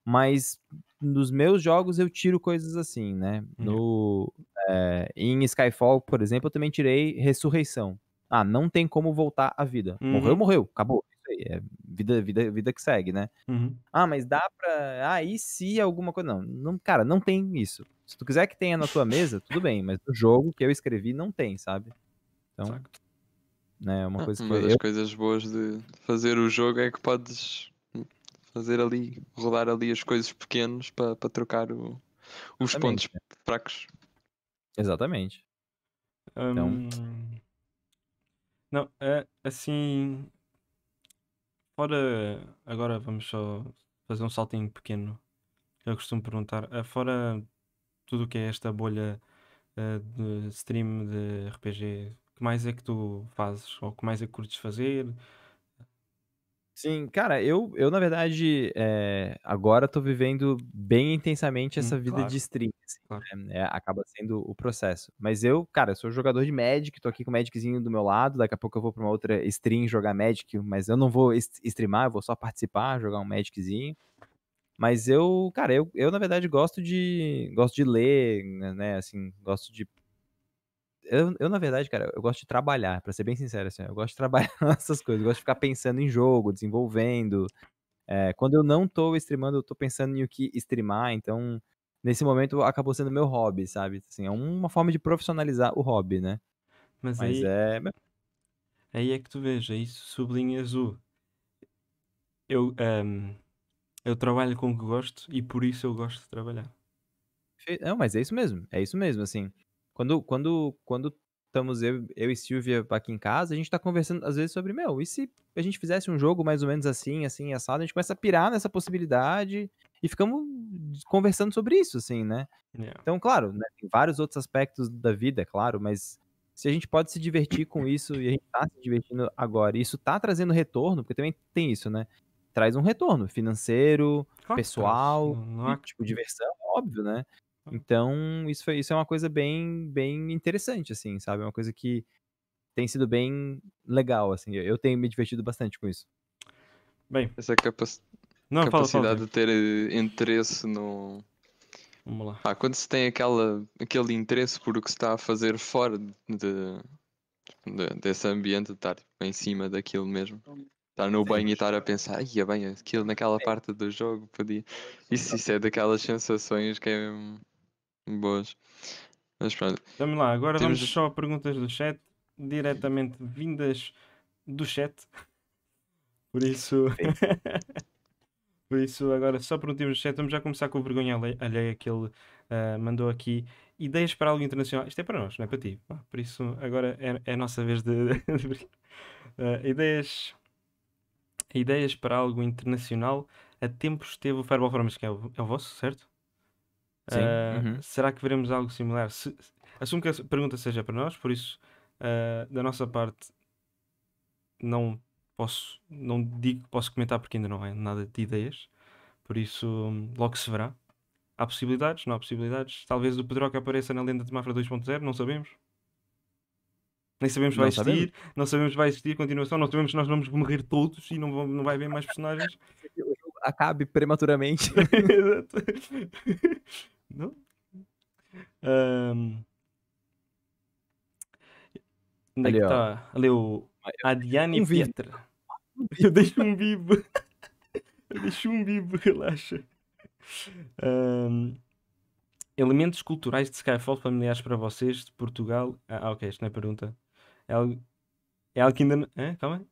mas nos meus jogos eu tiro coisas assim, né? Em Skyfall, por exemplo, eu também tirei ressurreição. Ah, não tem como voltar à vida. Morreu, Uhum. morreu, acabou. Isso aí, é vida que segue, né? Uhum. Ah, mas dá pra. Ah, e se alguma coisa? Não, cara, não tem isso. Se tu quiser que tenha na tua mesa, tudo bem, mas no jogo que eu escrevi não tem, sabe? Então, Facto. né, é uma coisa que Uma das eu. coisas boas de fazer o jogo é que podes fazer ali, rodar ali as coisas pequenas para trocar os Exatamente, pontos fracos. exatamente. Então, Não, assim, fora, agora vamos só fazer um saltinho pequeno. Eu costumo perguntar, fora tudo o que é esta bolha de stream de RPG, o que mais é que tu fazes? Ou o que mais é que curtes fazer? sim, cara, eu na verdade, agora tô vivendo bem intensamente essa vida de Claro, stream, assim, claro. né, acaba sendo o processo. Mas eu, cara, eu sou jogador de Magic, tô aqui com o Magiczinho do meu lado, daqui a pouco eu vou pra uma outra stream jogar Magic, mas eu não vou streamar, eu vou só participar, jogar um Magiczinho. Mas eu, cara, eu na verdade gosto de ler, né, assim, gosto de eu na verdade, cara, eu gosto de trabalhar, pra ser bem sincero, assim, eu gosto de trabalhar nessas coisas, eu gosto de ficar pensando em jogo, desenvolvendo. Quando eu não tô streamando, eu tô pensando em o que streamar, então, nesse momento acabou sendo meu hobby, sabe, assim, é uma forma de profissionalizar o hobby, né. Mas Mas aí é que tu vês, aí sublinhas o eu, eu trabalho com o que gosto e por isso eu gosto de trabalhar. Não, mas é isso mesmo, assim, quando estamos eu e Silvia aqui em casa, a gente tá conversando às vezes sobre: "Meu, e se a gente fizesse um jogo mais ou menos assim, assim, assado?" A gente começa a pirar nessa possibilidade e ficamos conversando sobre isso, assim, né. Yeah. Então, claro, né, tem vários outros aspectos da vida, é claro, mas se a gente pode se divertir com isso e a gente tá se divertindo agora e isso tá trazendo retorno, porque também tem isso, né, traz um retorno financeiro, Claro que traz. pessoal, Não e há. tipo diversão, óbvio, né. Então isso é uma coisa bem interessante, assim, sabe, é uma coisa que tem sido bem legal, assim, eu tenho me divertido bastante com isso. Bem, Essa não, fala, capacidade Tiago. de ter interesse no. Vamos lá. Quando se tem aquele interesse por o que se está a fazer fora desse ambiente, de estar tipo, em cima daquilo mesmo. Estar no banho e estar a pensar, ia bem, aquilo naquela parte do jogo podia. Isso é daquelas sensações que é boas. Mas pronto, Vamos lá, agora vamos temos. só a perguntas do chat, diretamente vindas do chat. Por isso. Por isso, agora só perguntinhas do chat. Vamos já começar com a vergonha alheia que ele mandou aqui. Ideias para algo internacional. Isto é para nós, não é para ti. Por isso, agora é a nossa vez de brincar. Ideias para algo internacional. A tempos teve o Fireball Formas, que é o vosso, certo? Sim, uhum. Será que veremos algo similar? Assumo que a pergunta seja para nós, por isso, da nossa parte, não digo que posso comentar porque ainda não é nada de ideias. Por isso, logo se verá. Há possibilidades, não há possibilidades. Talvez o Pedroca apareça na lenda de Mafra 2.0, não sabemos. Nem sabemos se vai Não sabemos. existir, não sabemos se vai existir a continuação, não sabemos se nós vamos morrer todos e não vai haver mais personagens. O jogo acabe prematuramente. Exato. Não? Onde é que Ali, ó, está? Ali o Adiane um vivo. Pietra. Eu deixo um vivo. Eu deixo um vivo, relaxa. Ahm, Elementos culturais de Skyfall familiares para vocês de Portugal. Ok, isto não é pergunta. É algo, é algo que ainda. Calma.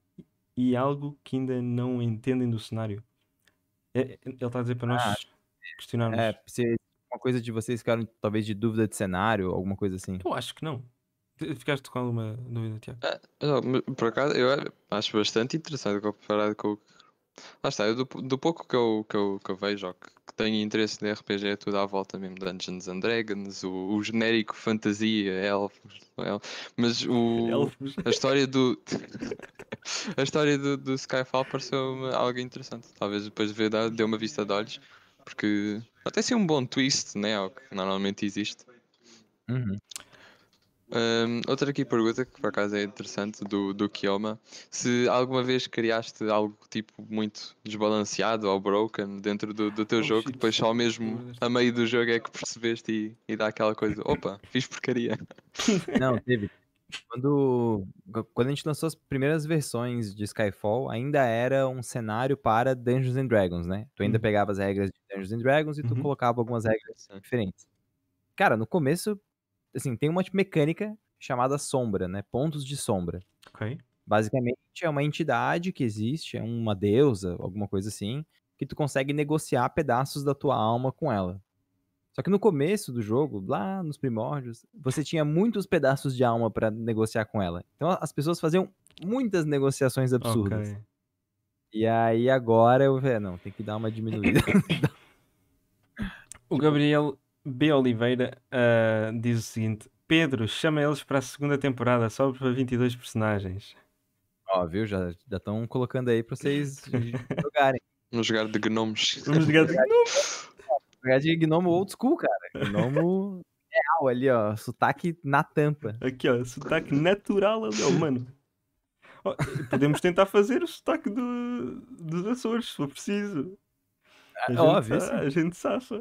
E algo que ainda não entendem do cenário. Ele está a dizer para nós questionarmos. Se uma coisa de vocês ficaram talvez de dúvida de cenário, alguma coisa assim. Eu acho que não. Ficaste com alguma dúvida, Tiago? Por acaso, eu acho bastante interessante comparado com o que. Lá está, eu do pouco que eu vejo, ou que tenho interesse de RPG, é tudo à volta mesmo. Dungeons and Dragons, o genérico fantasia, elfos. Mas Elfos. a história do. A história do Skyfall pareceu-me algo interessante. Talvez depois de ver deu uma vista de olhos, porque até ser um bom twist, né? Ao que normalmente existe. Uhum. Outra aqui pergunta que por acaso é interessante do Kioma: se alguma vez criaste algo tipo muito desbalanceado ou broken dentro do teu Oh, jogo, shit. depois só mesmo a meio do jogo é que percebeste e dá aquela coisa, opa, fiz porcaria. Não, teve. Quando a gente lançou as primeiras versões de Skyfall, ainda era um cenário para Dungeons and Dragons, né? Tu ainda Uhum. pegava as regras de Dungeons and Dragons e tu Uhum. colocava algumas regras Sim. diferentes. Cara, no começo, assim, tem uma mecânica chamada sombra, né? Pontos de sombra. Ok. Basicamente é uma entidade que existe, é uma deusa, alguma coisa assim, que tu consegue negociar pedaços da tua alma com ela. Só que no começo do jogo, lá nos primórdios, você tinha muitos pedaços de alma pra negociar com ela. Então as pessoas faziam muitas negociações absurdas. Ok. E aí agora eu falei, não, tem que dar uma diminuída. O Gabriel B. Oliveira diz o seguinte: Pedro, chama eles para a segunda temporada, só para 22 personagens. Ó, viu? Já estão colocando aí pra vocês jogarem. Vamos jogar de gnomos. Vamos jogar de novo. Jogar de gnomo old school, cara. Gnomo real ali, ó. Sotaque na tampa. Aqui, ó, sotaque natural ali, ó, mano. Oh, podemos tentar fazer o sotaque dos Açores, se for preciso. Óbvio, sim. A gente safa.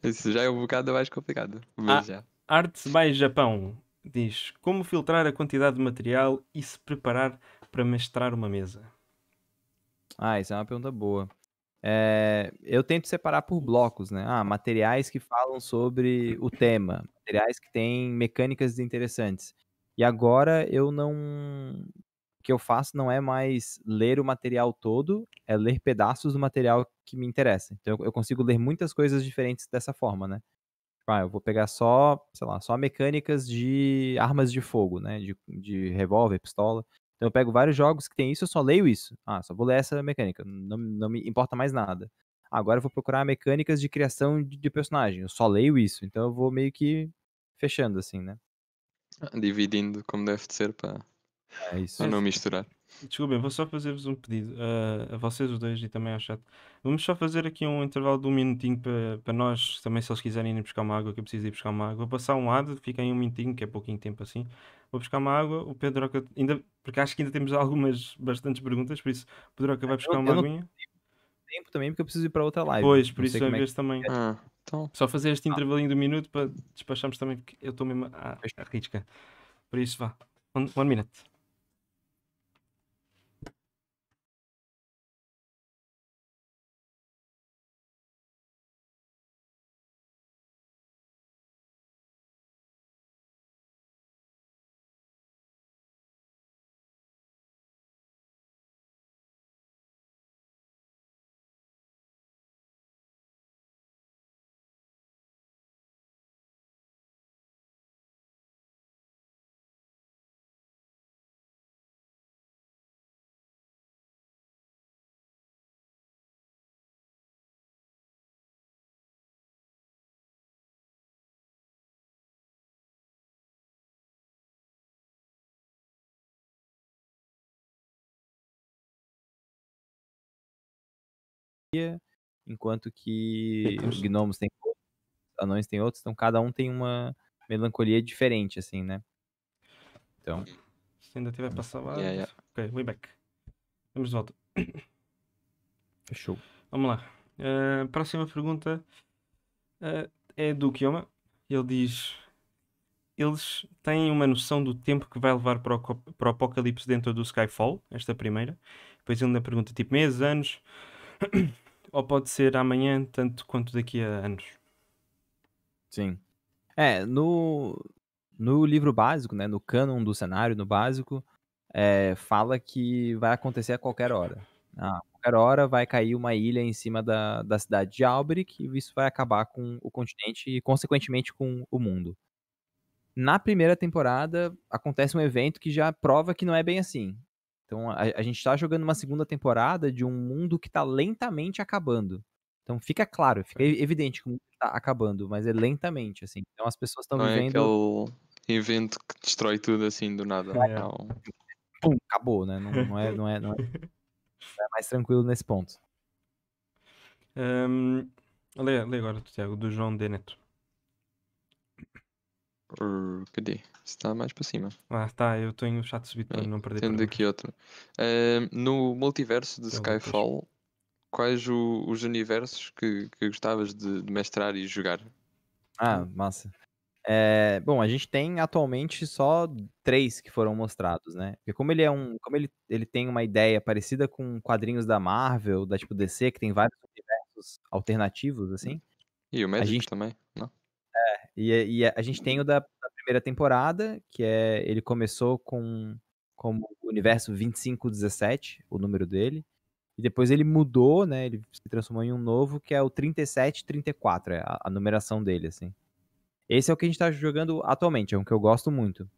Isso já é um bocado mais complicado, mas já. Arts by Japão diz: como filtrar a quantidade de material e se preparar para mestrar uma mesa? Isso é uma pergunta boa. Eu tento separar por blocos, né? Materiais que falam sobre o tema, materiais que têm mecânicas interessantes. E agora o que eu faço não é mais ler o material todo, é ler pedaços do material que me interessa. Então eu consigo ler muitas coisas diferentes dessa forma, né? Eu vou pegar só, sei lá, só mecânicas de armas de fogo, né? De revólver, pistola. Então eu pego vários jogos que tem isso, eu só leio isso. Só vou ler essa mecânica, não me importa mais nada. Agora eu vou procurar mecânicas de criação de personagem, eu só leio isso. Então eu vou meio que fechando assim, né? Dividindo como deve de ser para É isso. não misturar. Desculpem, vou só fazer-vos um pedido a vocês os dois e também ao chat. Vamos só fazer aqui um intervalo de um minutinho para nós, também se eles quiserem ir buscar uma água, que eu preciso ir buscar uma água. Vou passar um lado, fiquem um minutinho, que é pouquinho tempo assim. Vou buscar uma água, o Pedro, ainda, porque acho que ainda temos bastantes perguntas, por isso o Pedro vai buscar uma Eu não aguinha. tenho tempo também porque eu preciso ir para outra live. Pois, por Não isso sei a como é vez também. Então, Só fazer este intervalinho de um minuto para despacharmos também, porque eu estou mesmo à risca. Por isso vá. One minute. enquanto que Temos. gnomos têm outros, anões têm outros, então cada um tem uma melancolia diferente, assim, né? Então, Se ainda tiver passado. yeah. Ok, way back. Vamos de volta. fechou. Vamos lá. Próxima pergunta é do Kioma. Ele diz: eles têm uma noção do tempo que vai levar para o apocalipse dentro do Skyfall? Esta primeira. Depois ele ainda pergunta: tipo, meses, anos? Ou pode ser amanhã, tanto quanto daqui a anos? Sim. No livro básico, né, no cânon do cenário, no básico, fala que vai acontecer a qualquer hora. qualquer hora vai cair uma ilha em cima da cidade de Alberic e isso vai acabar com o continente e, consequentemente, com o mundo. Na primeira temporada, acontece um evento que já prova que não é bem assim. Então, a gente tá jogando uma segunda temporada de um mundo que tá lentamente acabando. Então, fica claro, fica evidente que o mundo tá acabando, mas é lentamente, assim. Então, as pessoas estão Não é vivendo... aquele evento que destrói tudo assim do nada. É. Não. Pum, acabou, né? Não é mais tranquilo nesse ponto. Lê agora, Tiago, do João D. Neto. Cadê? Está mais para cima. Tá, eu tenho o chat subido para não perder Tendo perguntas. aqui outro. No multiverso de Que é o Lucas. Skyfall, quais os universos que gostavas de mestrar e jogar? Massa. Bom, a gente tem atualmente só 3 que foram mostrados, né? Porque como ele tem uma ideia parecida com quadrinhos da Marvel, da tipo DC, que tem vários universos alternativos, assim. E o Magic gente- também, não? E a gente tem o da primeira temporada, que ele começou como o universo 2517, o número dele. E depois ele mudou, né? Ele se transformou em um novo, que é o 3734, é a numeração dele, assim. Esse é o que a gente tá jogando atualmente, é um que eu gosto muito.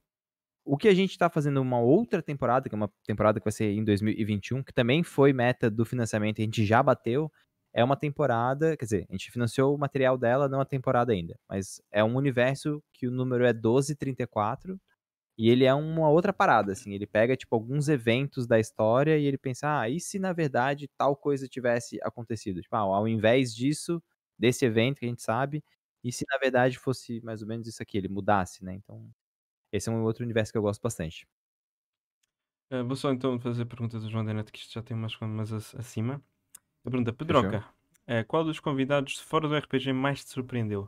O que a gente tá fazendo uma outra temporada, que é uma temporada que vai ser em 2021, que também foi meta do financiamento, a gente já bateu, é uma temporada, quer dizer, a gente financiou o material dela, não a temporada ainda, mas é um universo que o número é 1234, e ele é uma outra parada, assim, ele pega, tipo, alguns eventos da história e ele pensa, e se na verdade tal coisa tivesse acontecido? Tipo, ao invés disso, desse evento que a gente sabe, e se na verdade fosse mais ou menos isso aqui, ele mudasse, né? Então, esse é um outro universo que eu gosto bastante. Vou só então fazer perguntas do João D. Neto, que isto já tem umas acima. A pergunta, Fechou? Pedroca, qual dos convidados de fora do RPG mais te surpreendeu?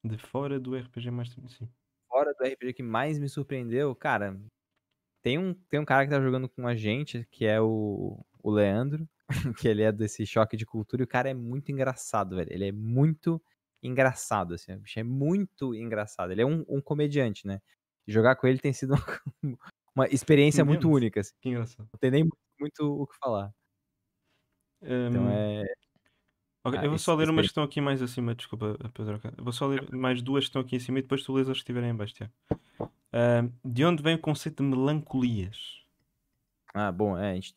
De fora do RPG mais te surpreendeu? Sim. Fora do RPG que mais me surpreendeu, cara, tem um cara que tá jogando com a gente, que é o Leandro, que ele é desse choque de cultura, e o cara é muito engraçado, velho. Ele é muito engraçado, assim. O bicho é muito engraçado. Ele é um comediante, né? Jogar com ele tem sido uma experiência muito Mesmo? única, assim. Que engraçado. Não tem nem muito o que falar. Então Ok, eu vou só ler umas que experiência. estão aqui mais acima, desculpa, Pedroca. Eu vou só ler mais duas que estão aqui em cima e depois tu lês as que estiverem em baixo, Tiago. De onde vem o conceito de melancolias? Bom,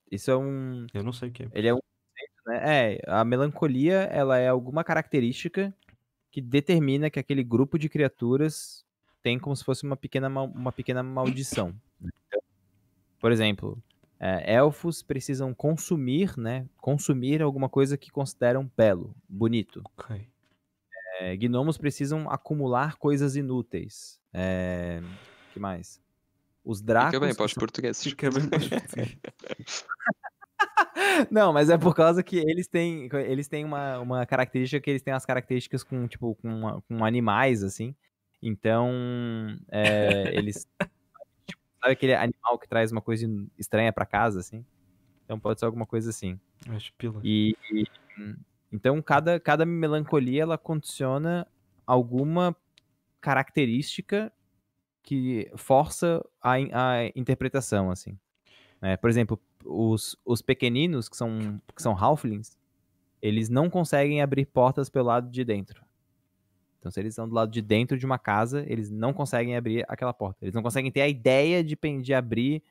isso é um... Eu não sei o que é. Ele é um conceito, né? A melancolia, ela é alguma característica que determina que aquele grupo de criaturas tem como se fosse uma pequena maldição. Então, por exemplo, elfos precisam consumir, né? Consumir alguma coisa que consideram belo, bonito. Ok. Gnomos precisam acumular coisas inúteis. Que mais? Os dracos... Fica bem para que os são- portugueses. Fica bem para os portugueses. Não, mas é por causa que eles têm uma característica que eles têm as características com, tipo, com animais, assim. Então, eles... Tipo, sabe aquele animal que traz uma coisa estranha pra casa, assim? Então pode ser alguma coisa assim. As pilas. Então cada melancolia, ela condiciona alguma característica que força a interpretação, assim. Por exemplo, os pequeninos, que são halflings, eles não conseguem abrir portas pelo lado de dentro. Então, se eles estão do lado de dentro de uma casa, eles não conseguem abrir aquela porta. Eles não conseguem ter a ideia de abrir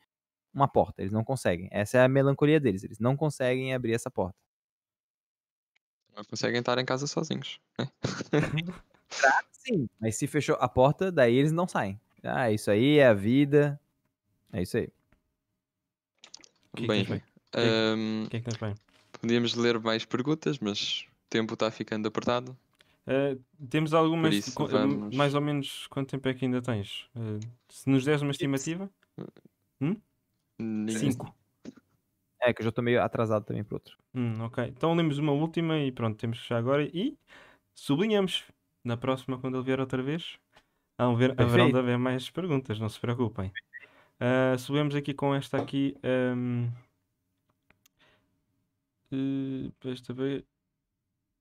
uma porta. Eles não conseguem. Essa é a melancolia deles. Eles não conseguem abrir essa porta. Não conseguem estar em casa sozinhos, né? Sim, mas se fechou a porta, daí eles não saem. Isso aí é a vida. É isso aí. O que é que Bem, tens bem? ahm, O que é que tens bem? podíamos ler mais perguntas, mas o tempo está ficando apertado. Temos algumas. Por isso, vamos- Mais ou menos quanto tempo é que ainda tens? Se nos deres uma estimativa? Ninguém- 5. Que eu já tô meio atrasado também pro outro. Ok. Então lemos uma última e pronto, temos que fechar agora. E sublinhamos. Na próxima, quando ele vier outra vez, haverão de Perfeito. haver mais perguntas, não se preocupem. Sublimos aqui com esta aqui.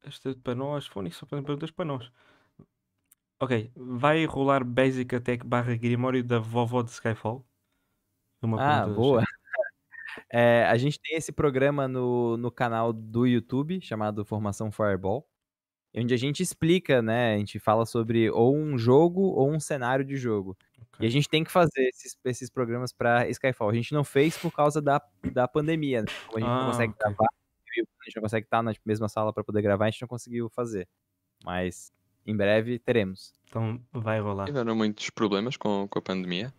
Esta para nós. Fone, só fazem perguntas para nós. Ok. Vai rolar Basic Attack / Grimório da vovó de Skyfall? Uma pergunta do Boa. chat. A gente tem esse programa no canal do YouTube, chamado Formação Fireball, onde a gente explica, né? A gente fala sobre ou um jogo ou um cenário de jogo. E a Ok. gente tem que fazer esses programas pra Skyfall. A gente não fez por causa da pandemia, né? Como a gente não consegue Ok. gravar, a gente não consegue estar na mesma sala pra poder gravar, a gente não conseguiu fazer. Mas em breve teremos. Então vai rolar. Tiveram muitos problemas com a pandemia.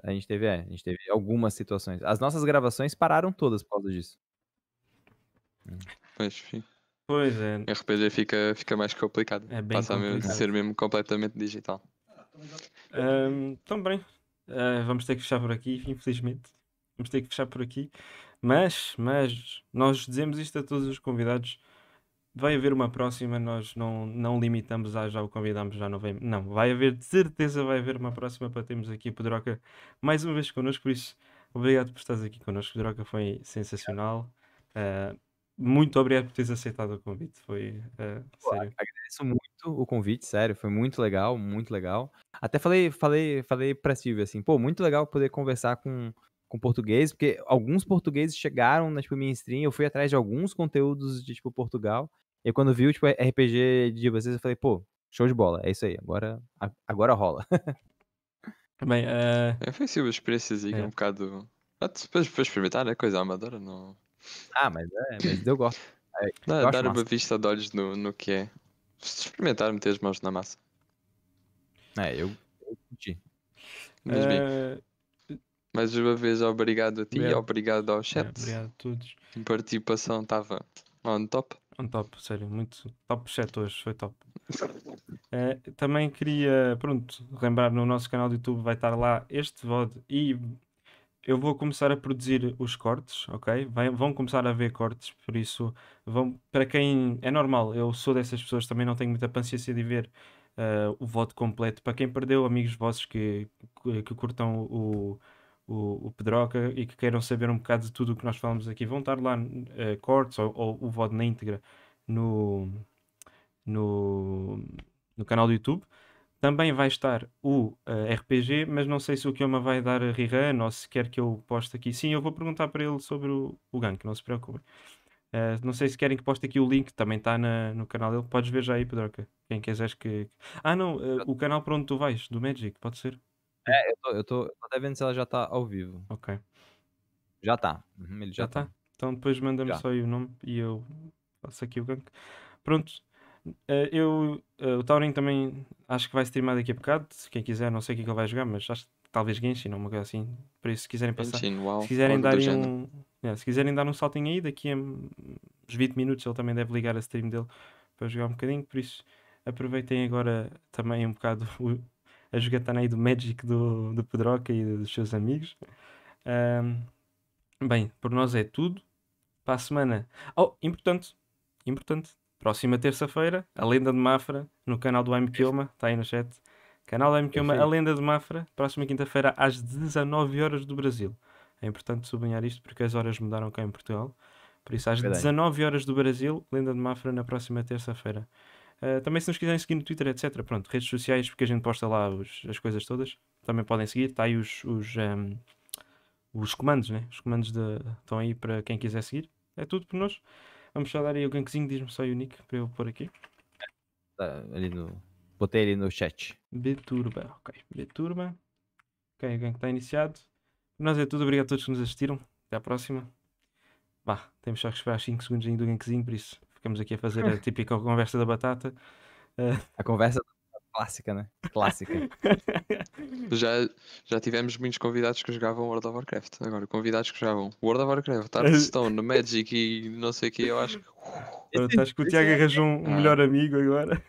A gente teve algumas situações. As nossas gravações pararam todas por causa disso. Pois, sim. Pois é, RPG fica mais complicado. é bem Passa a complicado. ser mesmo completamente digital. Então bem, vamos ter que fechar por aqui, infelizmente. Vamos ter que fechar por aqui. Mas nós dizemos isto a todos os convidados. Vai haver uma próxima, nós não limitamos já o convidamos, já não vem. Não, vai haver, de certeza vai haver uma próxima para termos aqui a Pedroca mais uma vez connosco, por isso, obrigado por estares aqui connosco, Pedroca, foi sensacional. Ah, muito obrigado por teres aceitado o convite, foi Pô, sério. agradeço muito o convite, sério, foi muito legal, muito legal. Até falei pra Silvia assim, pô, muito legal poder conversar com português, porque alguns portugueses chegaram na, tipo, minha stream, eu fui atrás de alguns conteúdos de, tipo, Portugal, e quando viu, tipo, RPG de vocês, eu falei, pô, show de bola, é isso aí, agora rola. Bem, Foi sim uma experiência é. um bocado. Depois para experimentar, é coisa amadora, não. Mas eu gosto. Eu acho Dar uma massa. vista de olhos no que é. Experimentar, meter as mãos na massa. Eu curti. Mas bem, Ah, mais uma vez, obrigado a ti, Obrigado. obrigado ao chat. obrigado a todos. A participação estava on top. Um top, sério, muito top chat hoje, foi top. Também queria, pronto, lembrar no nosso canal do YouTube vai estar lá este VOD e eu vou começar a produzir os cortes, ok? Vão começar a ver cortes, por isso para quem é normal, eu sou dessas pessoas, também não tenho muita paciência de ver o VOD completo. Para quem perdeu, amigos vossos que curtam o Pedroca e que queiram saber um bocado de tudo o que nós falamos aqui, vão estar lá cortes ou o VOD na íntegra no, no, no canal do YouTube. Também vai estar o RPG, mas não sei se o Kioma vai dar a rerun ou se quer que eu poste aqui. Sim, eu vou perguntar para ele sobre o gank, não se preocupem. Não sei se querem que poste aqui o link, também está no canal dele. Podes ver já aí, Pedroca. Quem quiseres que. Ah, não, o canal para onde tu vais, do Magic, pode ser? Eu tô até vendo se ela já tá ao vivo. Ok. Já tá. Ele Já já tá. está? Então depois manda-me Já. só aí o nome e eu faço aqui o gank. Pronto. O Taurin também acho que vai streamar daqui a bocado. Se quem quiser, não sei o que é que ele vai jogar, mas acho que talvez Genshin ou uma coisa assim. Por isso, se quiserem passar, Genshin, uau, se quiserem algo dar do aí género. se quiserem dar um saltinho aí, daqui a uns 20 minutos ele também deve ligar a stream dele para jogar um bocadinho. Por isso, aproveitem agora também um bocado a jogatana aí do Magic do Pedroca e dos seus amigos. Ahm, Bem, por nós é tudo. Para a semana. Oh, importante. Próxima terça-feira, a Lenda de Mafra, no canal do I'm Kioma, está aí no chat. Canal do I'm Kioma, a Perfeito. Lenda de Mafra, próxima quinta-feira às 19 horas do Brasil. É importante sublinhar isto porque as horas mudaram cá em Portugal. Por isso, às Verdade. 19 horas do Brasil, Lenda de Mafra na próxima terça-feira. Também se nos quiserem seguir no Twitter, etc. Pronto, redes sociais, porque a gente posta lá as coisas todas. Também podem seguir. Está aí os comandos, né? Os comandos estão aí para quem quiser seguir. É tudo por nós. Vamos só dar aí o gankzinho, diz-me só o nick para eu pôr aqui. Tá botei ele no chat. Beturba, ok. Beturba. Ok, o gank está iniciado. Por nós é tudo, obrigado a todos que nos assistiram. Até à próxima. Bah, temos só que esperar 5 segundos ainda do gankzinho, por isso ficamos aqui a fazer a típica conversa da batata. A conversa clássica, né? Clássica. Já tivemos muitos convidados que jogavam World of Warcraft. Agora, convidados que jogavam World of Warcraft, Hearthstone, Magic e não sei o que, eu acho que. Pronto, acho que o Tiago arranjou um melhor amigo agora.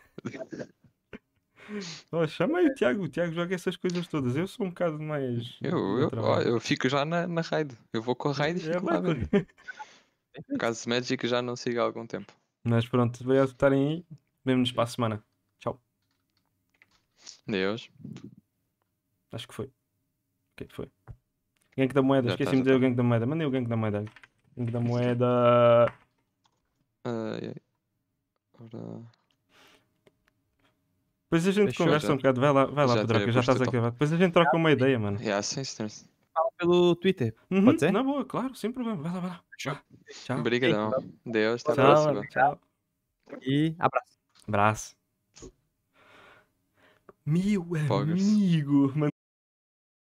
Oh, chama aí o Tiago joga essas coisas todas. Eu sou um bocado mais. Eu fico já na raid. Eu vou com a raid e fico lá vai, mesmo. No caso de Magic já não sigo há algum tempo. Mas pronto, obrigado por estarem aí. Vemo-nos para a semana. Tchau. Deus. Acho que foi. O que é que foi? Gank da moeda. Já Esqueci-me de tá, dizer já o gank da moeda. Mandei o gank da moeda. Gank da moeda. Ai, ai. Ora, Depois a gente Fechou, conversa já. um bocado. Vai lá, Já Pedroca. tenho Já posto estás a então. acabar. Depois a gente troca uma ideia, mano. Yeah, sim, senhor. pelo Twitter. Uhum, Pode ser? na boa, claro, sem problema. Vai lá, vai lá. Fechou. Vá. Tchau. Obrigadão. Deus, até a Tchau, próxima. mano, tchau. E abraço. Abraço. Meu Poggers. amigo,